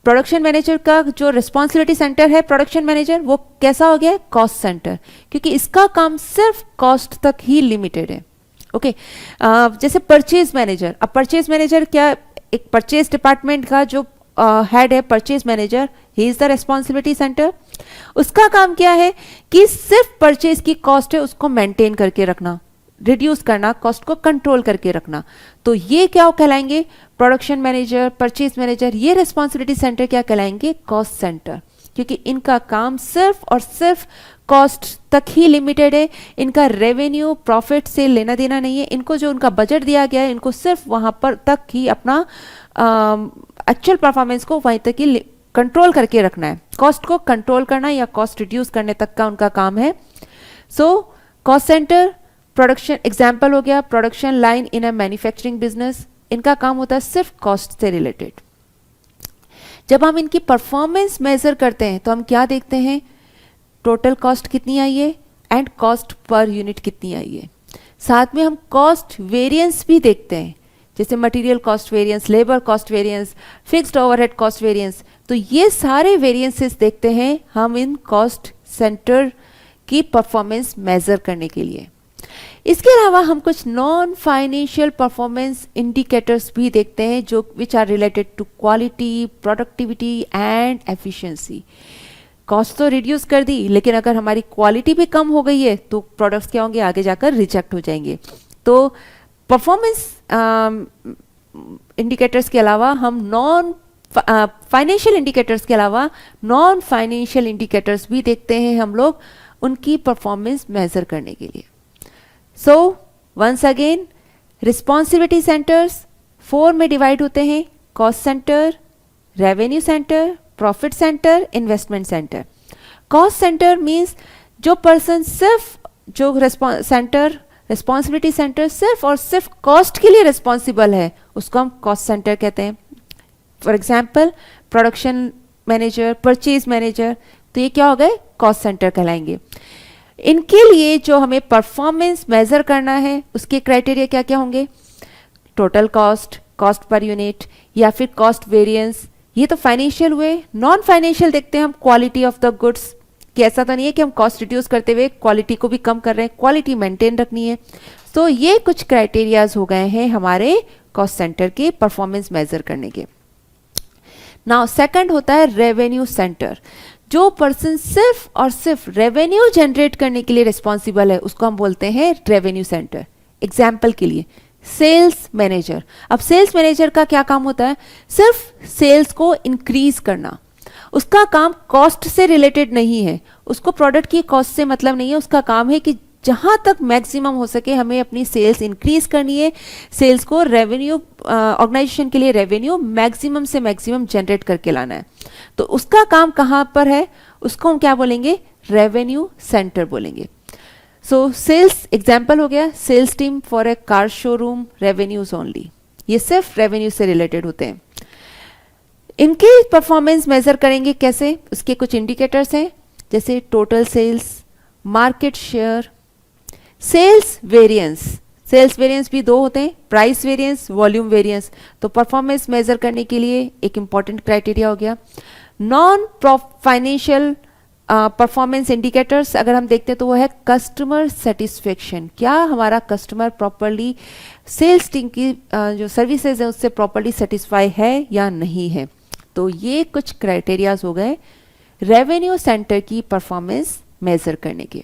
प्रोडक्शन मैनेजर का जो रिस्पॉन्सिबिलिटी सेंटर है प्रोडक्शन मैनेजर, वो कैसा हो गया है, कॉस्ट सेंटर, क्योंकि इसका काम सिर्फ कॉस्ट तक ही लिमिटेड है। ओके जैसे परचेज मैनेजर, अब परचेज मैनेजर क्या, एक परचेज डिपार्टमेंट का जो हेड है purchase manager, he is the responsibility centre. उसका काम क्या है कि सिर्फ परचेज की कॉस्ट है उसको मेंटेन करके रखना, रिड्यूस करना, कॉस्ट को कंट्रोल करके रखना। तो ये क्या कहलाएंगे, प्रोडक्शन मैनेजर, परचेज मैनेजर, ये रिस्पॉन्सिबिलिटी सेंटर क्या कहलाएंगे, कॉस्ट सेंटर, क्योंकि इनका काम सिर्फ और सिर्फ कॉस्ट तक ही लिमिटेड है। इनका रेवेन्यू प्रॉफिट से लेना देना नहीं है, इनको जो उनका बजट दिया गया है इनको सिर्फ वहां पर तक ही अपना एक्चुअल परफॉर्मेंस को वहीं तक ही कंट्रोल करके रखना है, कॉस्ट को कंट्रोल करना या कॉस्ट रिड्यूस करने तक का उनका काम है। So cost centre, production example हो गया production line in a manufacturing business, इनका काम होता है सिर्फ कॉस्ट से रिलेटेड। जब हम इनकी परफॉर्मेंस मेजर करते हैं तो हम क्या देखते हैं, टोटल कॉस्ट कितनी आई है एंड कॉस्ट पर यूनिट कितनी आई है। साथ में हम कॉस्ट वेरिएंस भी देखते हैं, जैसे material cost variance, labour cost variance, fixed overhead cost variance. तो ये सारे वेरिएंसेस देखते हैं हम इन कॉस्ट सेंटर की परफॉर्मेंस मेजर करने के लिए। इसके अलावा हम कुछ नॉन फाइनेंशियल परफॉर्मेंस इंडिकेटर्स भी देखते हैं जो which are related to quality, productivity and efficiency. Cost तो रिड्यूस कर दी, लेकिन अगर हमारी क्वालिटी भी कम हो गई है तो प्रोडक्ट्स क्या होंगे, आगे जाकर रिजेक्ट हो जाएंगे। तो परफॉर्मेंस इंडिकेटर्स के अलावा हम नॉन फाइनेंशियल इंडिकेटर्स के अलावा नॉन फाइनेंशियल इंडिकेटर्स भी देखते हैं हम लोग उनकी परफॉर्मेंस मेजर करने के लिए। So once again responsibility centres 4 में डिवाइड होते हैं, cost centre, revenue centre, profit centre, investment centre. Cost centre means जो पर्सन सिर्फ जो रिस्पॉन्सिबिलिटी सेंटर सिर्फ और सिर्फ कॉस्ट के लिए रिस्पॉन्सिबल है उसको हम कॉस्ट सेंटर कहते हैं। For example production manager, purchase manager, तो ये क्या हो गए, कॉस्ट सेंटर कहलाएंगे। इनके लिए जो हमें परफॉर्मेंस मेजर करना है उसके क्राइटेरिया क्या क्या होंगे, total cost, cost per unit या फिर कॉस्ट वेरिएंस, ये तो फाइनेंशियल हुए। नॉन फाइनेंशियल देखते हैं हम क्वालिटी ऑफ द गुड्स, कि ऐसा तो नहीं है कि हम कॉस्ट रिड्यूस करते हुए क्वालिटी को भी कम कर रहे हैं, क्वालिटी मेंटेन रखनी है। तो ये कुछ क्राइटेरियाज हो गए हैं हमारे कॉस्ट सेंटर के परफॉर्मेंस मेजर करने के। नाउ सेकंड होता है रेवेन्यू सेंटर। जो पर्सन सिर्फ और सिर्फ रेवेन्यू जनरेट करने के लिए रिस्पॉन्सिबल है उसको हम बोलते हैं रेवेन्यू सेंटर। एग्जाम्पल के लिए सेल्स मैनेजर। अब सेल्स मैनेजर का क्या काम होता है, सिर्फ सेल्स को इंक्रीज करना। उसका काम कॉस्ट से रिलेटेड नहीं है, उसको प्रोडक्ट की कॉस्ट से मतलब नहीं है, उसका काम है कि जहां तक मैक्सिमम हो सके हमें अपनी सेल्स इंक्रीज करनी है, सेल्स को रेवेन्यू ऑर्गेनाइजेशन के लिए रेवेन्यू मैक्सिमम से मैक्सिमम जनरेट करके लाना है। तो उसका काम कहां पर है, उसको हम क्या बोलेंगे, रेवेन्यू सेंटर बोलेंगे। सो सेल्स एग्जाम्पल हो गया, sales team for a car showroom, revenues only, ये सिर्फ रेवेन्यू से रिलेटेड होते हैं। इनके परफॉर्मेंस मेजर करेंगे कैसे, उसके कुछ इंडिकेटर्स हैं जैसे total sales, market share, sales variance. Sales variance भी दो होते हैं, प्राइस वेरिएंस, वॉल्यूम वेरिएंस। तो परफॉर्मेंस मेजर करने के लिए एक इंपॉर्टेंट क्राइटेरिया हो गया। नॉन फाइनेंशियल परफॉर्मेंस इंडिकेटर्स अगर हम देखते हैं तो वो है कस्टमर सेटिस्फेक्शन। क्या हमारा कस्टमर प्रॉपरली सेल्स टीम की जो सर्विसेज है उससे प्रॉपरली सेटिस्फाई है या नहीं है। तो ये कुछ क्राइटेरियाज हो गए रेवेन्यू सेंटर की परफॉर्मेंस मेजर करने के।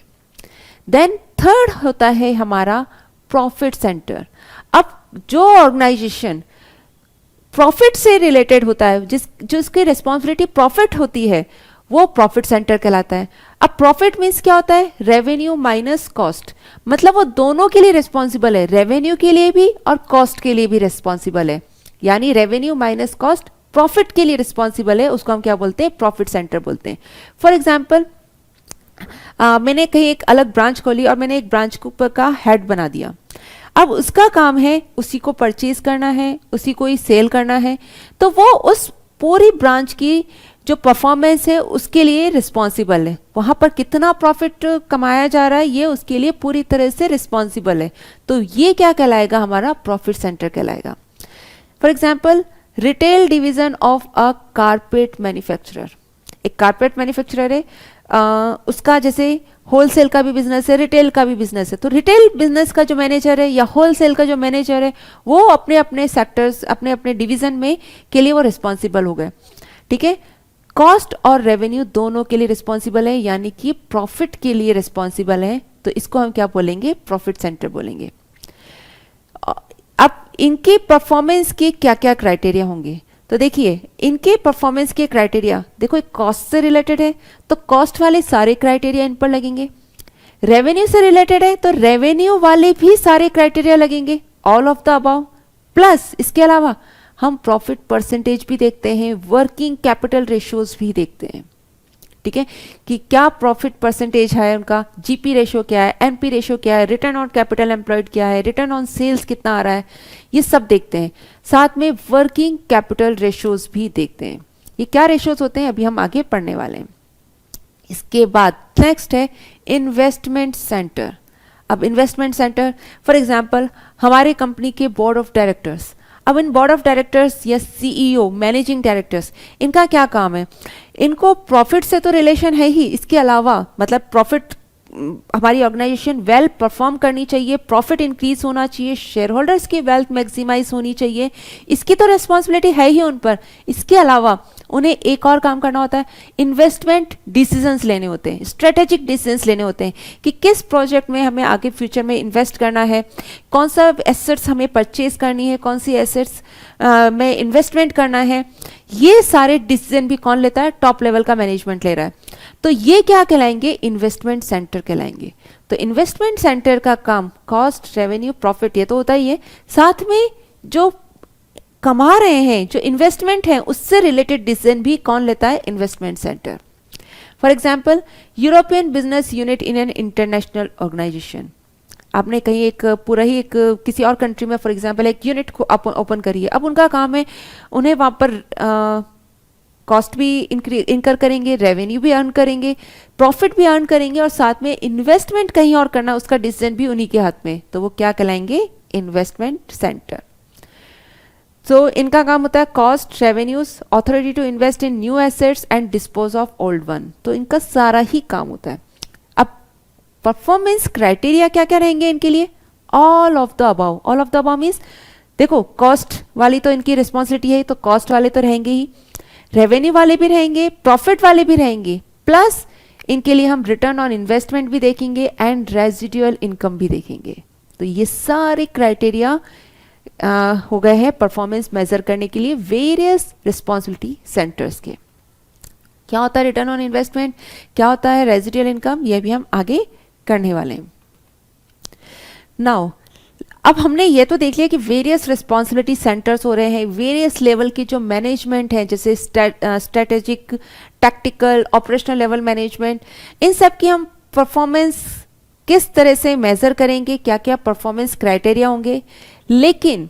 देन थर्ड होता है हमारा प्रॉफिट सेंटर। अब जो ऑर्गेनाइजेशन प्रॉफिट से रिलेटेड होता है, जिसकी रिस्पॉन्सिबिलिटी प्रॉफिट होती है, वो प्रॉफिट सेंटर कहलाता है। अब प्रॉफिट मीन्स क्या होता है, रेवेन्यू माइनस कॉस्ट, मतलब वो दोनों के लिए रिस्पॉन्सिबल है, रेवेन्यू के लिए भी और कॉस्ट के लिए भी रिस्पॉन्सिबल है। यानी रेवेन्यू माइनस कॉस्ट प्रॉफिट के लिए रिस्पॉन्सिबल है उसको हम क्या बोलते हैं, प्रॉफिट सेंटर बोलते हैं। फॉर एग्जाम्पल मैंने कहीं एक अलग ब्रांच खोली और मैंने एक ब्रांच का हेड बना दिया। अब उसका काम है उसी को परचेज करना है, उसी को ही सेल करना है, तो वो उस पूरी ब्रांच की जो परफॉर्मेंस है उसके लिए रिस्पॉन्सिबल है। वहाँ पर कितना प्रॉफिट कमाया जा रहा है ये उसके लिए पूरी तरह से रिस्पॉन्सिबल है। तो ये क्या कहलाएगा, हमारा प्रॉफिट सेंटर कहलाएगा। For example retail division of a carpet manufacturer, एक कारपेट मैन्युफैक्चरर है, उसका जैसे होलसेल का भी बिजनेस है, रिटेल का भी बिजनेस है। तो रिटेल बिजनेस का जो मैनेजर है या होलसेल का जो मैनेजर है वो अपने अपने सेक्टर्स, अपने अपने डिवीजन में के लिए वो रिस्पॉन्सिबल हो गए, ठीक है। कॉस्ट और रेवेन्यू दोनों के लिए रिस्पॉन्सिबल है, यानी कि प्रॉफिट के लिए रिस्पॉन्सिबल है, तो इसको हम क्या बोलेंगे, प्रॉफिट सेंटर बोलेंगे। अब इनके परफॉर्मेंस के क्या क्या क्राइटेरिया होंगे, तो देखिए इनके परफॉर्मेंस के क्राइटेरिया, देखो एक कॉस्ट से रिलेटेड है तो कॉस्ट वाले सारे क्राइटेरिया इन पर लगेंगे। रेवेन्यू से रिलेटेड है तो रेवेन्यू वाले भी सारे क्राइटेरिया लगेंगे, all of the above. Plus इसके अलावा हम प्रॉफिट परसेंटेज भी देखते हैं, वर्किंग कैपिटल रेशियोज भी देखते हैं, ठीक है, कि क्या प्रॉफिट परसेंटेज है उनका, जीपी रेशियो क्या है, एनपी रेशियो क्या है, रिटर्न ऑन कैपिटल एम्प्लॉयड क्या है, रिटर्न ऑन सेल्स कितना आ रहा है, ये सब देखते हैं। साथ में वर्किंग कैपिटल रेशियोज भी देखते हैं। ये क्या रेशियोज होते हैं अभी हम आगे पढ़ने वाले हैं। इसके बाद नेक्स्ट है इन्वेस्टमेंट सेंटर। अब इन्वेस्टमेंट सेंटर फॉर एग्जांपल हमारे कंपनी के बोर्ड ऑफ डायरेक्टर्स, अब इन बोर्ड ऑफ डायरेक्टर्स या सीईओ, मैनेजिंग डायरेक्टर्स, इनका क्या काम है, इनको प्रॉफिट से तो रिलेशन है ही, इसके अलावा मतलब प्रॉफिट हमारी ऑर्गेनाइजेशन वेल परफॉर्म करनी चाहिए, प्रॉफिट इंक्रीज होना चाहिए, शेयर होल्डर्स की वेल्थ मैक्सिमाइज होनी चाहिए, इसकी तो रिस्पॉन्सिबिलिटी है ही उन पर। इसके अलावा उन्हें एक और काम करना होता है, इन्वेस्टमेंट डिसीजंस लेने होते हैं, स्ट्रेटेजिक डिसीजंस लेने होते हैं कि किस प्रोजेक्ट में हमें आगे फ्यूचर में इन्वेस्ट करना है, कौन सा एसेट्स हमें परचेज करनी है, कौन सी एसेट्स में इन्वेस्टमेंट करना है। ये सारे डिसीजन भी कौन लेता है, टॉप लेवल का मैनेजमेंट ले रहा है। तो ये क्या कहलाएंगे, इन्वेस्टमेंट सेंटर कहलाएंगे। तो इन्वेस्टमेंट सेंटर का काम कॉस्ट, रेवेन्यू, प्रॉफिट ये तो होता ही है, साथ में जो कमा रहे हैं, जो इन्वेस्टमेंट है उससे रिलेटेड डिसीजन भी कौन लेता है, investment centre. For example European business unit in an international organisation, आपने कहीं एक पूरा ही एक किसी और कंट्री में फॉर एग्जांपल एक यूनिट को ओपन करी है। अब उनका काम है उन्हें वहाँ पर कॉस्ट भी इनकर करेंगे, रेवेन्यू भी अर्न करेंगे, प्रॉफिट भी अर्न करेंगे और साथ में इन्वेस्टमेंट कहीं और करना, उसका डिसीजन भी उन्हीं के हाथ में, तो वो क्या कहलाएंगे, इन्वेस्टमेंट सेंटर। तो इनका काम होता है cost, revenues, authority to invest in new assets and dispose of old one, तो इनका सारा ही काम होता है। परफॉर्मेंस क्राइटेरिया क्या क्या रहेंगे इनके लिए, all of the above. All of the above means देखो कॉस्ट वाली तो इनकी रिस्पॉन्सिबिलिटी है, तो कॉस्ट वाले तो रहेंगे ही, रेवेन्यू वाले भी रहेंगे, प्रॉफिट वाले भी रहेंगे, प्लस इनके लिए हम रिटर्न ऑन इन्वेस्टमेंट भी देखेंगे एंड रेजिडुअल इनकम भी देखेंगे। तो ये सारे क्राइटेरिया हो गए हैं परफॉर्मेंस मेजर करने के लिए वेरियस रिस्पॉन्सिबिलिटी सेंटर्स के। क्या होता है रिटर्न ऑन इन्वेस्टमेंट, क्या होता है रेजिडुअल इनकम, ये भी हम आगे करने वाले हैं। नाउ अब हमने ये तो देख लिया कि वेरियस रिस्पॉन्सिबिलिटी सेंटर्स हो रहे हैं, वेरियस लेवल की जो मैनेजमेंट है जैसे strategic, tactical, operational level management, इन सब की हम परफॉर्मेंस किस तरह से मेजर करेंगे, क्या क्या परफॉर्मेंस क्राइटेरिया होंगे। लेकिन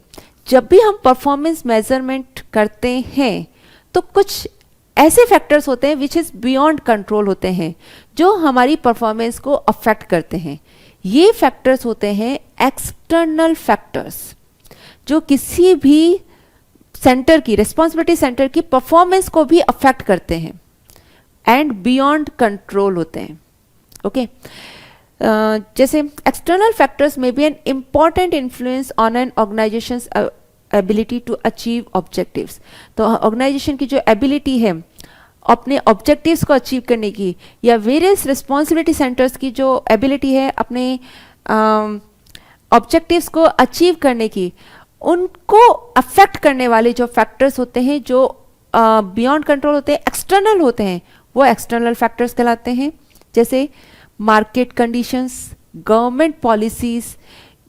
जब भी हम परफॉर्मेंस मेजरमेंट करते हैं तो कुछ ऐसे फैक्टर्स होते हैं विच इज बियॉन्ड कंट्रोल होते हैं, जो हमारी परफॉर्मेंस को अफेक्ट करते हैं। ये फैक्टर्स होते हैं एक्सटर्नल फैक्टर्स, जो किसी भी सेंटर की, रिस्पॉन्सिबिलिटी सेंटर की परफॉर्मेंस को भी अफेक्ट करते हैं एंड बियॉन्ड कंट्रोल होते हैं। ओके जैसे एक्सटर्नल फैक्टर्स में be an important influence on an organisation's ability to achieve objectives. तो ऑर्गेनाइजेशन की जो एबिलिटी है अपने ऑब्जेक्टिव्स को अचीव करने की, या वेरियस रिस्पॉन्सिबिलिटी सेंटर्स की जो एबिलिटी है अपने ऑब्जेक्टिव्स को अचीव करने की, उनको अफेक्ट करने वाले जो फैक्टर्स होते हैं, जो बियॉन्ड कंट्रोल होते हैं, एक्सटर्नल होते हैं, वो एक्सटर्नल फैक्टर्स कहलाते हैं। जैसे market conditions, government policies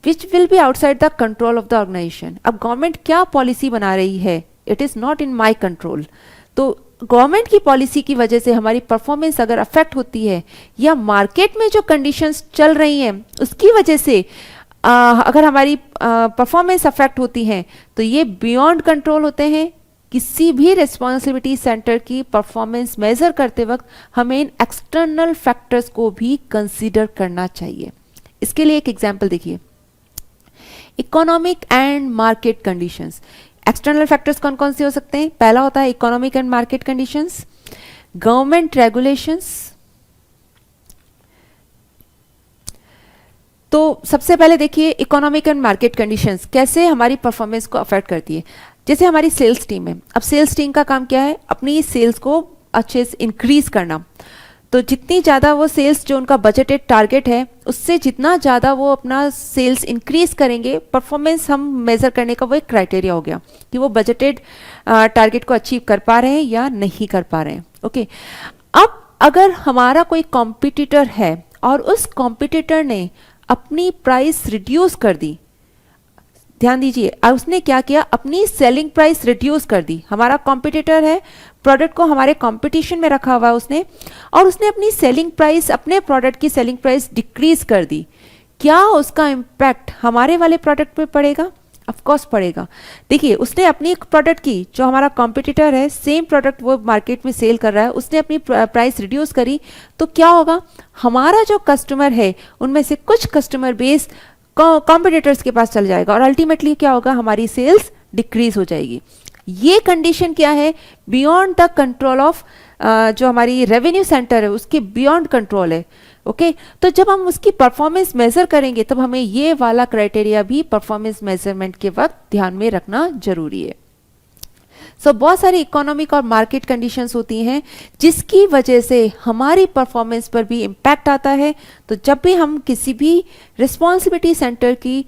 which will be outside the control of the organisation. अब गवर्नमेंट क्या पॉलिसी बना रही है it is not in my control. तो गवर्नमेंट की पॉलिसी की वजह से हमारी परफॉर्मेंस अगर अफेक्ट होती है या मार्केट में जो कंडीशंस चल रही हैं उसकी वजह से अगर हमारी परफॉर्मेंस अफेक्ट होती है तो ये बियॉन्ड कंट्रोल होते हैं। किसी भी रिस्पॉन्सिबिलिटी सेंटर की परफॉर्मेंस मेजर करते वक्त हमें इन एक्सटर्नल फैक्टर्स को भी कंसीडर करना चाहिए। इसके लिए एक एग्जांपल देखिए, economic and market conditions. External factors कौन कौन से हो सकते हैं? पहला होता है economic and market conditions, government regulations. तो सबसे पहले देखिए इकोनॉमिक एंड मार्केट कंडीशंस कैसे हमारी परफॉर्मेंस को अफेक्ट करती है। जैसे हमारी सेल्स टीम है, अब सेल्स टीम का काम क्या है? अपनी सेल्स को अच्छे से इंक्रीज करना। तो जितनी ज़्यादा वो सेल्स, जो उनका बजटेड टारगेट है, उससे जितना ज़्यादा वो अपना सेल्स इंक्रीज करेंगे, परफॉर्मेंस हम मेज़र करने का वो एक क्राइटेरिया हो गया कि वो बजटेड टारगेट को अचीव कर पा रहे हैं या नहीं कर पा रहे हैं। ओके, अब अगर हमारा कोई कॉम्पिटिटर है और उस कॉम्पिटिटर ने अपनी प्राइस रिड्यूस कर दी, ध्यान दीजिए, उसने क्या किया? अपनी सेलिंग प्राइस रिड्यूस कर दी। हमारा कॉम्पिटिटर है, प्रोडक्ट को हमारे कंपटीशन में रखा हुआ है उसने, और उसने अपनी सेलिंग प्राइस, अपने प्रोडक्ट की सेलिंग प्राइस डिक्रीज कर दी। क्या उसका इम्पैक्ट हमारे वाले प्रोडक्ट पे पड़ेगा? ऑफ कोर्स पड़ेगा। देखिए, उसने अपनी एक प्रोडक्ट की, जो हमारा कॉम्पिटिटर है, सेम प्रोडक्ट वो मार्केट में सेल कर रहा है, उसने अपनी प्राइस रिड्यूस करी, तो क्या होगा? हमारा जो कस्टमर है उनमें से कुछ कस्टमर बेस कॉम्पिटिटर्स के पास चल जाएगा और अल्टीमेटली क्या होगा? हमारी सेल्स डिक्रीज हो जाएगी। ये कंडीशन क्या है? बियॉन्ड द कंट्रोल ऑफ जो हमारी रेवेन्यू सेंटर है उसके बियॉन्ड कंट्रोल है। ओके, तो जब हम उसकी परफॉर्मेंस मेजर करेंगे तब हमें ये वाला क्राइटेरिया भी परफॉर्मेंस मेजरमेंट के वक्त ध्यान में रखना जरूरी है। बहुत सारी इकोनॉमिक और मार्केट कंडीशंस होती हैं जिसकी वजह से हमारी परफॉर्मेंस पर भी इम्पैक्ट आता है। तो जब भी हम किसी भी रिस्पॉन्सिबिलिटी सेंटर की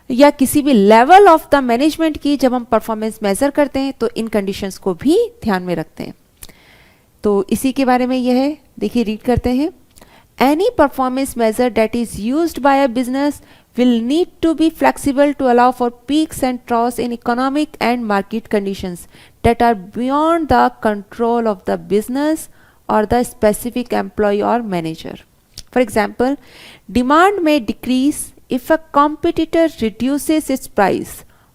या किसी भी लेवल ऑफ द मैनेजमेंट की जब हम परफॉर्मेंस मेजर करते हैं तो इन कंडीशंस को भी ध्यान में रखते हैं। तो इसी के बारे में यह है, देखिए रीड करते हैं। Any performance measure that is used by a business will need to be flexible to allow for peaks and troughs in economic and market conditions that are beyond the control of the business or the specific employee or manager. For example, demand may decrease if a competitor reduces its price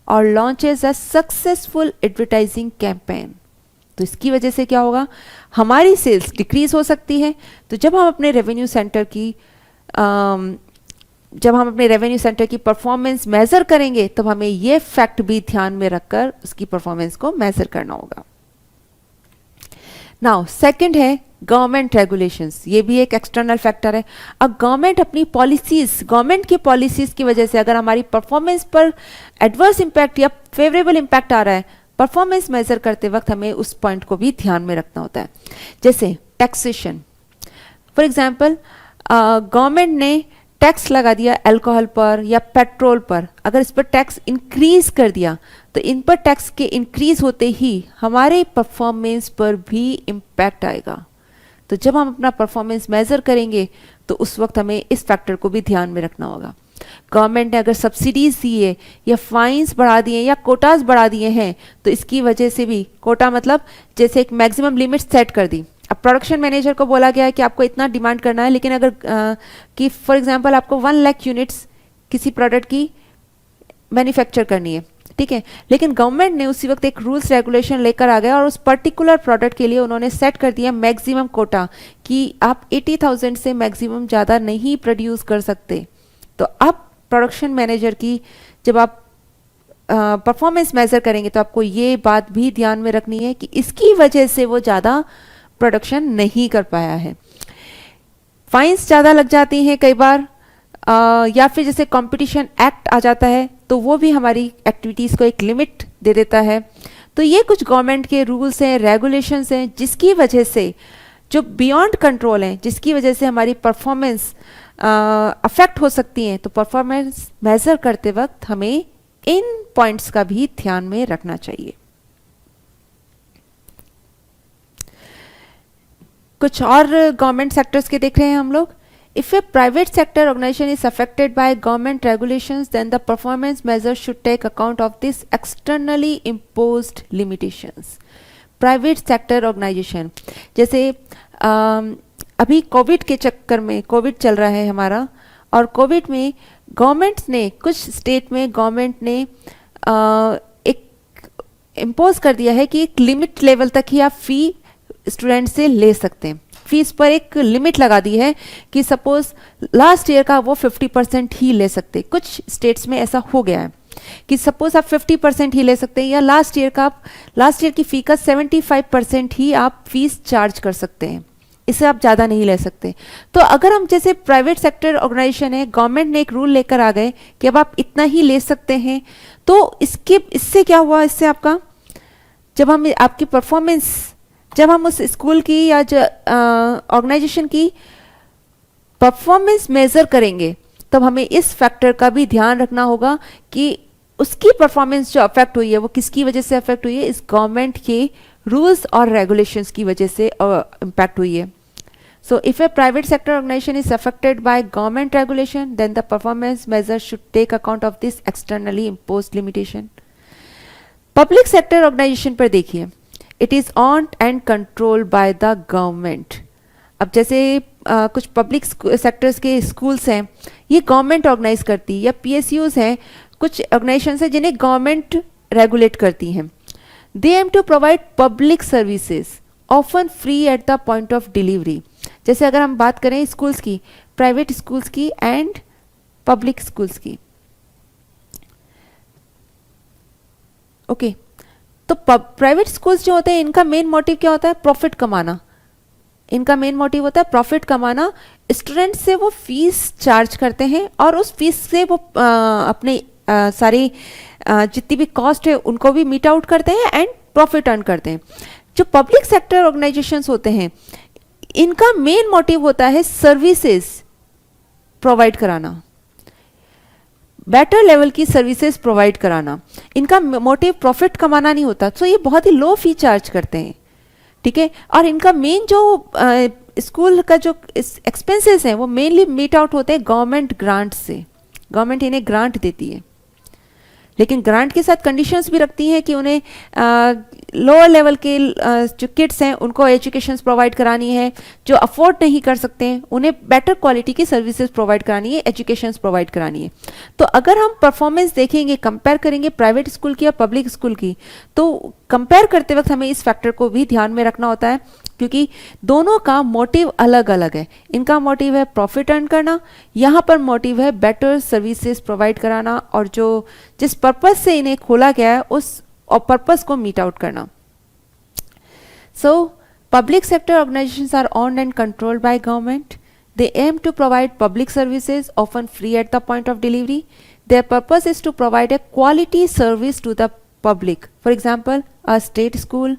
or launches a successful advertising campaign. तो इसकी वजह से क्या होगा? हमारी sales decrease हो सकती है। तो जब हम अपने रेवेन्यू सेंटर की परफॉर्मेंस मेजर करेंगे तब हमें ये फैक्ट भी ध्यान में रखकर उसकी परफॉर्मेंस को मेजर करना होगा। नाउ सेकंड है गवर्नमेंट रेगुलेशंस। ये भी एक एक्सटर्नल फैक्टर है। अब गवर्नमेंट अपनी पॉलिसीज, गवर्नमेंट की पॉलिसीज की वजह से अगर हमारी परफॉर्मेंस पर एडवर्स इंपैक्ट या फेवरेबल इंपैक्ट आ रहा है, परफॉर्मेंस मेजर करते वक्त हमें उस पॉइंट को भी ध्यान में रखना होता है। जैसे टैक्सेशन, फॉर एग्जाम्पल गवर्नमेंट ने टैक्स लगा दिया अल्कोहल पर या पेट्रोल पर, अगर इस पर टैक्स इंक्रीज कर दिया तो इन पर टैक्स के इंक्रीज होते ही हमारे परफॉर्मेंस पर भी इम्पैक्ट आएगा। तो जब हम अपना परफॉर्मेंस मेजर करेंगे तो उस वक्त हमें इस फैक्टर को भी ध्यान में रखना होगा। गवर्नमेंट ने अगर सब्सिडीज दी है या फाइन्स बढ़ा दिए या कोटाज बढ़ा दिए हैं तो इसकी वजह से भी, कोटा मतलब जैसे एक मैक्सिमम लिमिट सेट कर दी। अब प्रोडक्शन मैनेजर को बोला गया है कि आपको इतना डिमांड करना है, लेकिन अगर कि फॉर एग्जांपल आपको 1 लाख यूनिट्स किसी प्रोडक्ट की मैन्युफैक्चर करनी है, ठीक है, लेकिन गवर्नमेंट ने उसी वक्त एक रूल्स रेगुलेशन लेकर आ गया और उस पर्टिकुलर प्रोडक्ट के लिए उन्होंने सेट कर दिया मैक्सिमम कोटा कि आप 80,000 से मैक्सिमम ज़्यादा नहीं प्रोड्यूस कर सकते। तो अब प्रोडक्शन मैनेजर की जब आप परफॉर्मेंस मेजर करेंगे तो आपको ये बात भी ध्यान में रखनी है कि इसकी वजह से वो ज़्यादा प्रोडक्शन नहीं कर पाया है। फाइन्स ज़्यादा लग जाती हैं कई बार, या फिर जैसे कंपटीशन एक्ट आ जाता है तो वो भी हमारी एक्टिविटीज़ को एक लिमिट दे देता है। तो ये कुछ गवर्नमेंट के रूल्स हैं, रेगुलेशंस हैं जिसकी वजह से, जो बियॉन्ड कंट्रोल हैं, जिसकी वजह से हमारी परफॉर्मेंस अफेक्ट हो सकती हैं। तो परफॉर्मेंस मेजर करते वक्त हमें इन पॉइंट्स का भी ध्यान में रखना चाहिए। कुछ और गवर्नमेंट सेक्टर्स के देख रहे हैं हम लोग। If a private sector organization is affected by government regulations, then the performance measures should take account of this externally imposed limitations. Private sector organisation, जैसे अभी कोविड के चक्कर में, कोविड चल रहा है हमारा, और कोविड में गवर्नमेंट ने, कुछ स्टेट में गवर्नमेंट ने एक इम्पोज कर दिया है कि एक लिमिट लेवल तक ही आप फ़ी स्टूडेंट से ले सकते हैं. फीस पर एक लिमिट लगा दी है कि सपोज लास्ट ईयर का वो 50% ही ले सकते. कुछ स्टेट्स में ऐसा हो गया है कि सपोज आप 50% ही ले सकते हैं, या लास्ट ईयर की फ़ी का 75% ही आप फीस चार्ज कर सकते हैं, इससे आप ज़्यादा नहीं ले सकते. तो अगर हम, जैसे प्राइवेट सेक्टर ऑर्गेनाइजेशन है, गवर्नमेंट ने एक रूल लेकर आ गए कि अब आप इतना ही ले सकते हैं, तो इससे क्या हुआ, इससे आपका जब हम आपकी परफॉर्मेंस, जब हम उस स्कूल की या ऑर्गेनाइजेशन की परफॉर्मेंस मेजर करेंगे, तब हमें इस फैक्टर का भी ध्यान रखना होगा कि उसकी परफॉर्मेंस जो अफेक्ट हुई है वो किसकी वजह से अफेक्ट हुई है, इस गवर्नमेंट के रूल्स और रेगुलेशंस की वजह से इम्पैक्ट हुई है. So if a private sector organisation is affected by government regulation, then the performance measure should take account of this externally imposed limitation. Public sector organisation पर देखिए, it is on and control by the government. अब जैसे कुछ public sectors के schools हैं, ये government organise करती है, या PSUs हैं, कुछ ऑर्गेनाइजेशंस हैं जिन्हें गवर्नमेंट रेगुलेट करती हैं. They aim to provide public services often free at the point of delivery. जैसे अगर हम बात करें स्कूल्स की, प्राइवेट स्कूल्स की एंड पब्लिक स्कूल्स की, ओके. तो प्राइवेट स्कूल्स जो होते हैं, इनका मेन मोटिव क्या होता है, प्रॉफिट कमाना. इनका मेन मोटिव होता है प्रॉफिट कमाना. स्टूडेंट से वो फीस चार्ज करते हैं और उस फीस से वो अपने सारी जितनी भी कॉस्ट है उनको भी मीट आउट करते हैं एंड प्रॉफिट अर्न करते हैं. जो पब्लिक सेक्टर ऑर्गेनाइजेशंस होते हैं, इनका मेन मोटिव होता है सर्विसेज प्रोवाइड कराना, बेटर लेवल की सर्विसेज प्रोवाइड कराना. इनका मोटिव प्रॉफिट कमाना नहीं होता, तो ये बहुत ही लो फी चार्ज करते हैं, ठीक है. और इनका मेन जो स्कूल का जो एक्सपेंसेस हैं वो मेनली मीट आउट होते हैं गवर्नमेंट ग्रांट से. गवर्नमेंट इन्हें ग्रांट देती है, लेकिन ग्रांट के साथ कंडीशंस भी रखती हैं कि उन्हें लोअर लेवल के जो किड्स हैं उनको एजुकेशंस प्रोवाइड करानी है. जो अफोर्ड नहीं कर सकते हैं उन्हें बेटर क्वालिटी की सर्विसेज प्रोवाइड करानी है, एजुकेशंस प्रोवाइड करानी है. तो अगर हम परफॉर्मेंस देखेंगे, कंपेयर करेंगे प्राइवेट स्कूल की और पब्लिक स्कूल की, तो कंपेयर करते वक्त हमें इस फैक्टर को भी ध्यान में रखना होता है, क्योंकि दोनों का मोटिव अलग अलग है. इनका मोटिव है प्रॉफिट अर्न करना, यहाँ पर मोटिव है बेटर सर्विसेज प्रोवाइड कराना, और जो जिस पर्पस से इन्हें खोला गया है उस और पर्पस को मीट आउट करना. So public sector organisations are owned and controlled by government. They aim to provide public services, often free at the point of delivery. Their purpose is to provide a quality service to the public. For example, a state school,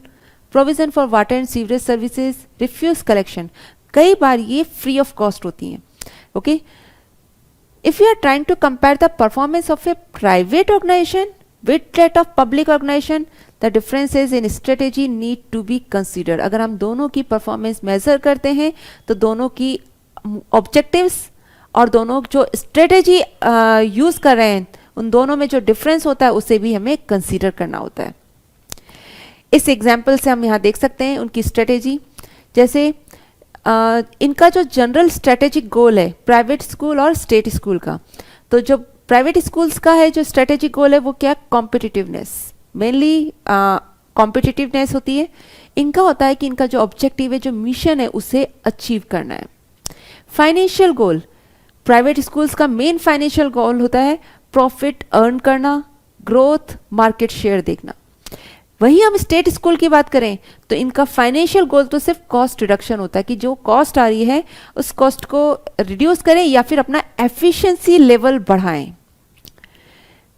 provision for water and sewerage services, refuse collection. कई बार ये free of cost होती हैं. Okay? If you are trying to compare the performance of a private organization with that of public organization, the differences in strategy need to be considered. अगर हम दोनों की performance measure करते हैं तो दोनों की ऑब्जेक्टिव्स और दोनों जो स्ट्रेटेजी यूज कर रहे हैं उन दोनों में जो डिफरेंस होता है उसे भी हमें कंसीडर करना होता है. इस एग्जाम्पल से हम यहाँ देख सकते हैं उनकी स्ट्रेटेजी. जैसे इनका जो जनरल स्ट्रेटेजिक गोल है प्राइवेट स्कूल और स्टेट स्कूल का, तो जो प्राइवेट स्कूल्स का है जो स्ट्रेटेजिक गोल है वो क्या, कॉम्पिटिटिवनेस, मेनली कॉम्पिटिटिवनेस होती है. इनका होता है कि इनका जो ऑब्जेक्टिव है, जो मिशन है, उसे अचीव करना है. फाइनेंशियल गोल, प्राइवेट स्कूल्स का मेन फाइनेंशियल गोल होता है प्रॉफिट अर्न करना, ग्रोथ, मार्केट शेयर देखना. वहीं हम स्टेट स्कूल की बात करें तो इनका फाइनेंशियल गोल तो सिर्फ कॉस्ट रिडक्शन होता है कि जो कॉस्ट आ रही है उस कॉस्ट को रिड्यूस करें या फिर अपना एफिशिएंसी लेवल बढ़ाएं.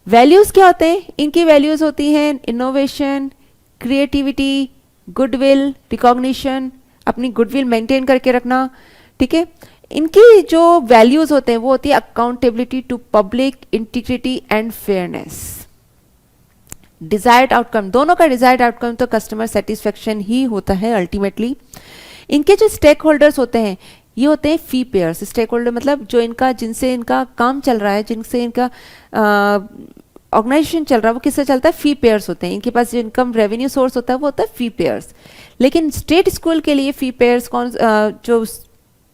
वैल्यूज क्या होते हैं, इनकी वैल्यूज होती हैं इनोवेशन, क्रिएटिविटी, गुडविल, रिकॉग्निशन, अपनी गुडविल मेंटेन करके रखना, ठीक है. इनकी जो वैल्यूज होते हैं वो होती है accountability to public, integrity and fairness. Desired outcome, दोनों का डिजायर्ड आउटकम तो कस्टमर सेटिस्फेक्शन ही होता है अल्टीमेटली. इनके जो स्टेक होल्डर्स होते हैं ये होते हैं फी पेयर्स। स्टेक होल्डर मतलब जो इनका जिनसे इनका काम चल रहा है, जिनसे इनका ऑर्गेनाइजेशन चल रहा है, वो किससे चलता है? फी पेयर्स होते हैं। इनके पास जो इनकम रेवेन्यू सोर्स होता है वो होता है फी पेयर्स। लेकिन स्टेट स्कूल के लिए फी पेयर्स कौन जो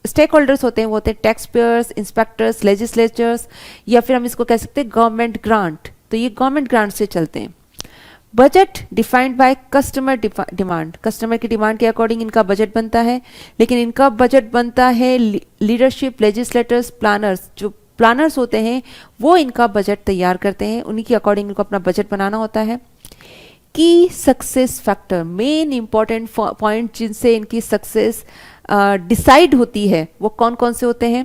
स्टेक होल्डर्स होते हैं वो होते हैं टैक्स पेयर्स, इंस्पेक्टर्स, लेजिस्लेचर्स, या फिर हम इसको कह सकते हैं गवर्नमेंट ग्रांट। तो ये गवर्नमेंट ग्रांट से चलते हैं। Budget defined by customer demand, customer की डिमांड के अकॉर्डिंग इनका बजट बनता है। लेकिन इनका बजट बनता है लीडरशिप, लेजिस्लेटर्स, प्लानर्स, जो प्लानर्स होते हैं वो इनका बजट तैयार करते हैं, उन्हीं के अकॉर्डिंग इनको अपना बजट बनाना होता है। की success factor, main important point जिनसे इनकी सक्सेस डिसाइड होती है वो कौन कौन से होते हैं?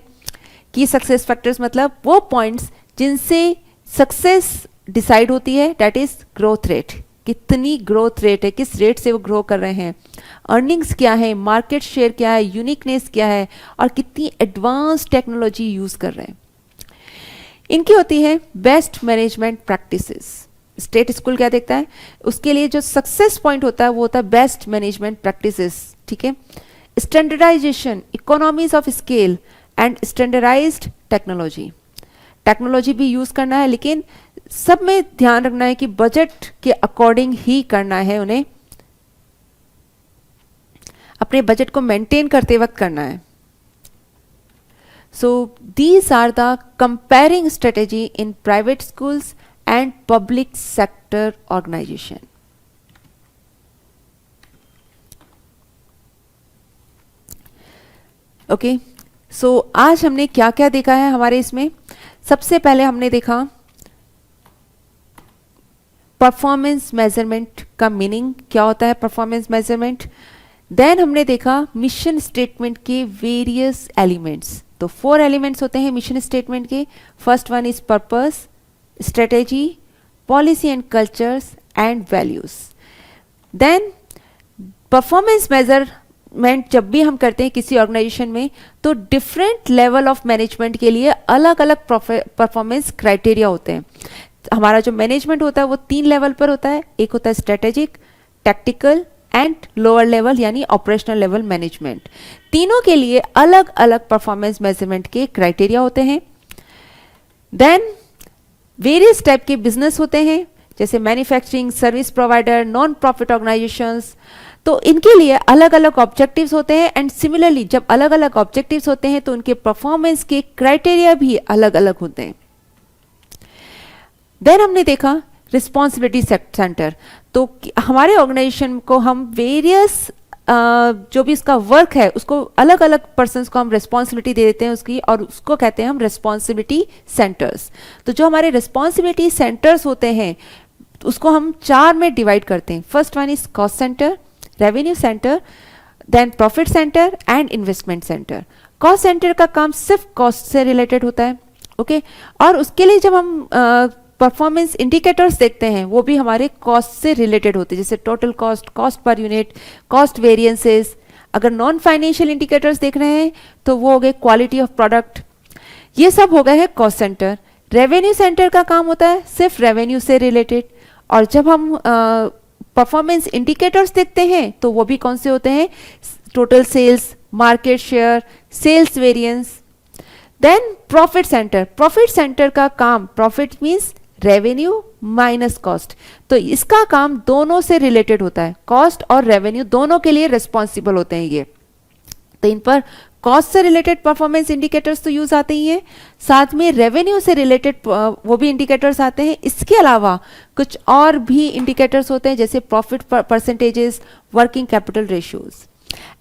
की सक्सेस फैक्टर्स मतलब वो पॉइंट्स जिनसे सक्सेस डिसाइड होती है, दैट इज ग्रोथ रेट, कितनी ग्रोथ रेट है, किस रेट से वो ग्रो कर रहे हैं, अर्निंग्स क्या है, मार्केट शेयर क्या है, यूनिकनेस क्या है, और कितनी एडवांस टेक्नोलॉजी यूज कर रहे हैं। इनकी होती है best management practices. State school क्या देखता है? उसके लिए जो सक्सेस पॉइंट होता है वो होता है बेस्ट मैनेजमेंट प्रैक्टिसेस, ठीक है। Standardisation, economies of scale and standardised technology, technology भी यूज करना है, लेकिन सब में ध्यान रखना है कि बजट के अकॉर्डिंग ही करना है, उन्हें अपने बजट को मेंटेन करते वक्त करना है। So these are the comparing strategy in private schools and public sector organisation. Okay, so आज हमने क्या क्या देखा है हमारे इसमें? सबसे पहले हमने देखा परफॉर्मेंस मेजरमेंट का मीनिंग, क्या होता है परफॉर्मेंस मेजरमेंट। देन हमने देखा मिशन स्टेटमेंट के वेरियस एलिमेंट्स। तो 4 एलिमेंट्स होते हैं मिशन स्टेटमेंट के। First one is purpose, strategy, policy and cultures and values. Then performance measurement जब भी हम करते हैं किसी ऑर्गेनाइजेशन में, तो डिफरेंट लेवल ऑफ मैनेजमेंट के लिए अलग अलग परफॉर्मेंस क्राइटेरिया होते हैं। हमारा जो मैनेजमेंट होता है वो 3 लेवल पर होता है। एक होता है strategic, tactical and lower level यानी ऑपरेशनल लेवल मैनेजमेंट। तीनों के लिए अलग अलग परफॉर्मेंस मेजरमेंट के क्राइटेरिया होते हैं। देन वेरियस टाइप के बिजनेस होते हैं, जैसे manufacturing, service provider, non profit organisations. तो इनके लिए अलग अलग ऑब्जेक्टिव्स होते हैं। एंड सिमिलरली जब अलग अलग ऑब्जेक्टिव्स होते हैं तो उनके परफॉर्मेंस के क्राइटेरिया भी अलग अलग होते हैं। देन हमने देखा रिस्पॉन्सिबिलिटी सेंटर। तो हमारे ऑर्गेनाइजेशन को हम वेरियस जो भी उसका वर्क है उसको अलग अलग पर्सन्स को हम रिस्पॉन्सिबिलिटी दे देते हैं उसकी, और उसको कहते हैं हम रिस्पॉन्सिबिलिटी सेंटर्स। तो जो हमारे रिस्पॉन्सिबिलिटी सेंटर्स होते हैं उसको हम 4 में डिवाइड करते हैं। First one is cost centre, revenue centre, then profit centre and investment centre. Cost centre का काम सिर्फ कॉस्ट से रिलेटेड होता है, ओके। और उसके लिए जब हम परफॉर्मेंस इंडिकेटर्स देखते हैं वो भी हमारे कॉस्ट से रिलेटेड होते हैं, जैसे total cost, cost per unit, cost variances. अगर नॉन फाइनेंशियल इंडिकेटर्स देख रहे हैं तो वो हो गए क्वालिटी ऑफ प्रोडक्ट। ये सब हो गए हैं कॉस्ट सेंटर। रेवेन्यू सेंटर का काम होता है सिर्फ रेवेन्यू से रिलेटेड। और जब हम परफॉर्मेंस इंडिकेटर्स देखते हैं तो वो भी कौन से होते हैं? Total sales, market share, sales variance. Then profit centre, profit centre का काम, profit means revenue minus cost. तो इसका काम दोनों से रिलेटेड होता है, कॉस्ट और रेवेन्यू दोनों के लिए रिस्पॉन्सिबल होते हैं ये। तो इन पर कॉस्ट से रिलेटेड परफॉर्मेंस इंडिकेटर्स तो यूज आते ही हैं, साथ में रेवेन्यू से रिलेटेड वो भी इंडिकेटर्स आते हैं। इसके अलावा कुछ और भी इंडिकेटर्स होते हैं जैसे profit percentages, working capital ratios.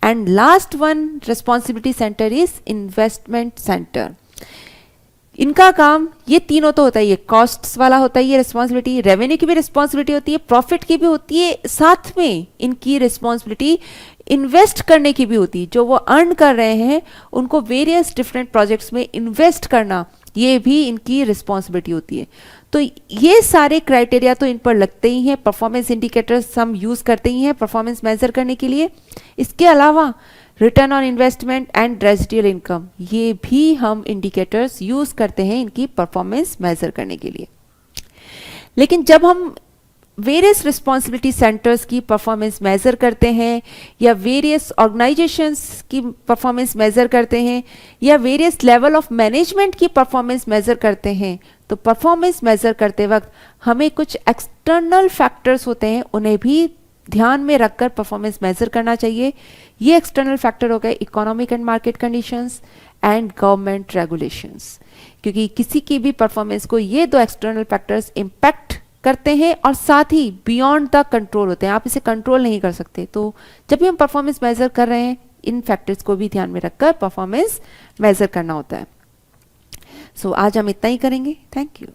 And last one responsibility centre is investment centre. इनका काम ये तीनों तो होता है, ये कॉस्ट्स वाला होता है, ये रिस्पॉन्सिबिलिटी, रेवेन्यू की भी रिस्पॉन्सिबिलिटी होती है, प्रॉफिट की भी होती है, साथ में इनकी रिस्पॉन्सिबिलिटी इन्वेस्ट करने की भी होती है। जो वो अर्न कर रहे हैं उनको वेरियस डिफरेंट प्रोजेक्ट्स में इन्वेस्ट करना, ये भी इनकी रिस्पॉन्सिबिलिटी होती है। तो ये सारे क्राइटेरिया तो इन पर लगते ही हैं, परफॉर्मेंस इंडिकेटर्स हम यूज करते ही हैं परफॉर्मेंस मेजर करने के लिए। इसके अलावा return on investment and residual income, ये भी हम इंडिकेटर्स यूज करते हैं इनकी परफॉर्मेंस मेजर करने के लिए। लेकिन जब हम वेरियस रिस्पॉन्सिबिलिटी सेंटर्स की परफॉर्मेंस मेज़र करते हैं, या वेरियस ऑर्गेनाइजेशंस की परफॉर्मेंस मेज़र करते हैं, या वेरियस लेवल ऑफ मैनेजमेंट की परफॉर्मेंस मेज़र करते हैं, तो परफॉर्मेंस मेज़र करते वक्त हमें कुछ एक्सटर्नल फैक्टर्स होते हैं, उन्हें भी ध्यान में रखकर परफॉर्मेंस मेज़र करना चाहिए। ये एक्सटर्नल फैक्टर हो गए economic and market conditions and government regulations, क्योंकि किसी की भी परफॉर्मेंस को ये दो एक्सटर्नल फैक्टर्स इम्पैक्ट करते हैं और साथ ही बियॉन्ड द कंट्रोल होते हैं, आप इसे कंट्रोल नहीं कर सकते। तो जब भी हम परफॉर्मेंस मेज़र कर रहे हैं, इन फैक्टर्स को भी ध्यान में रखकर परफॉर्मेंस मेज़र करना होता है। सो आज हम इतना ही करेंगे। Thank you.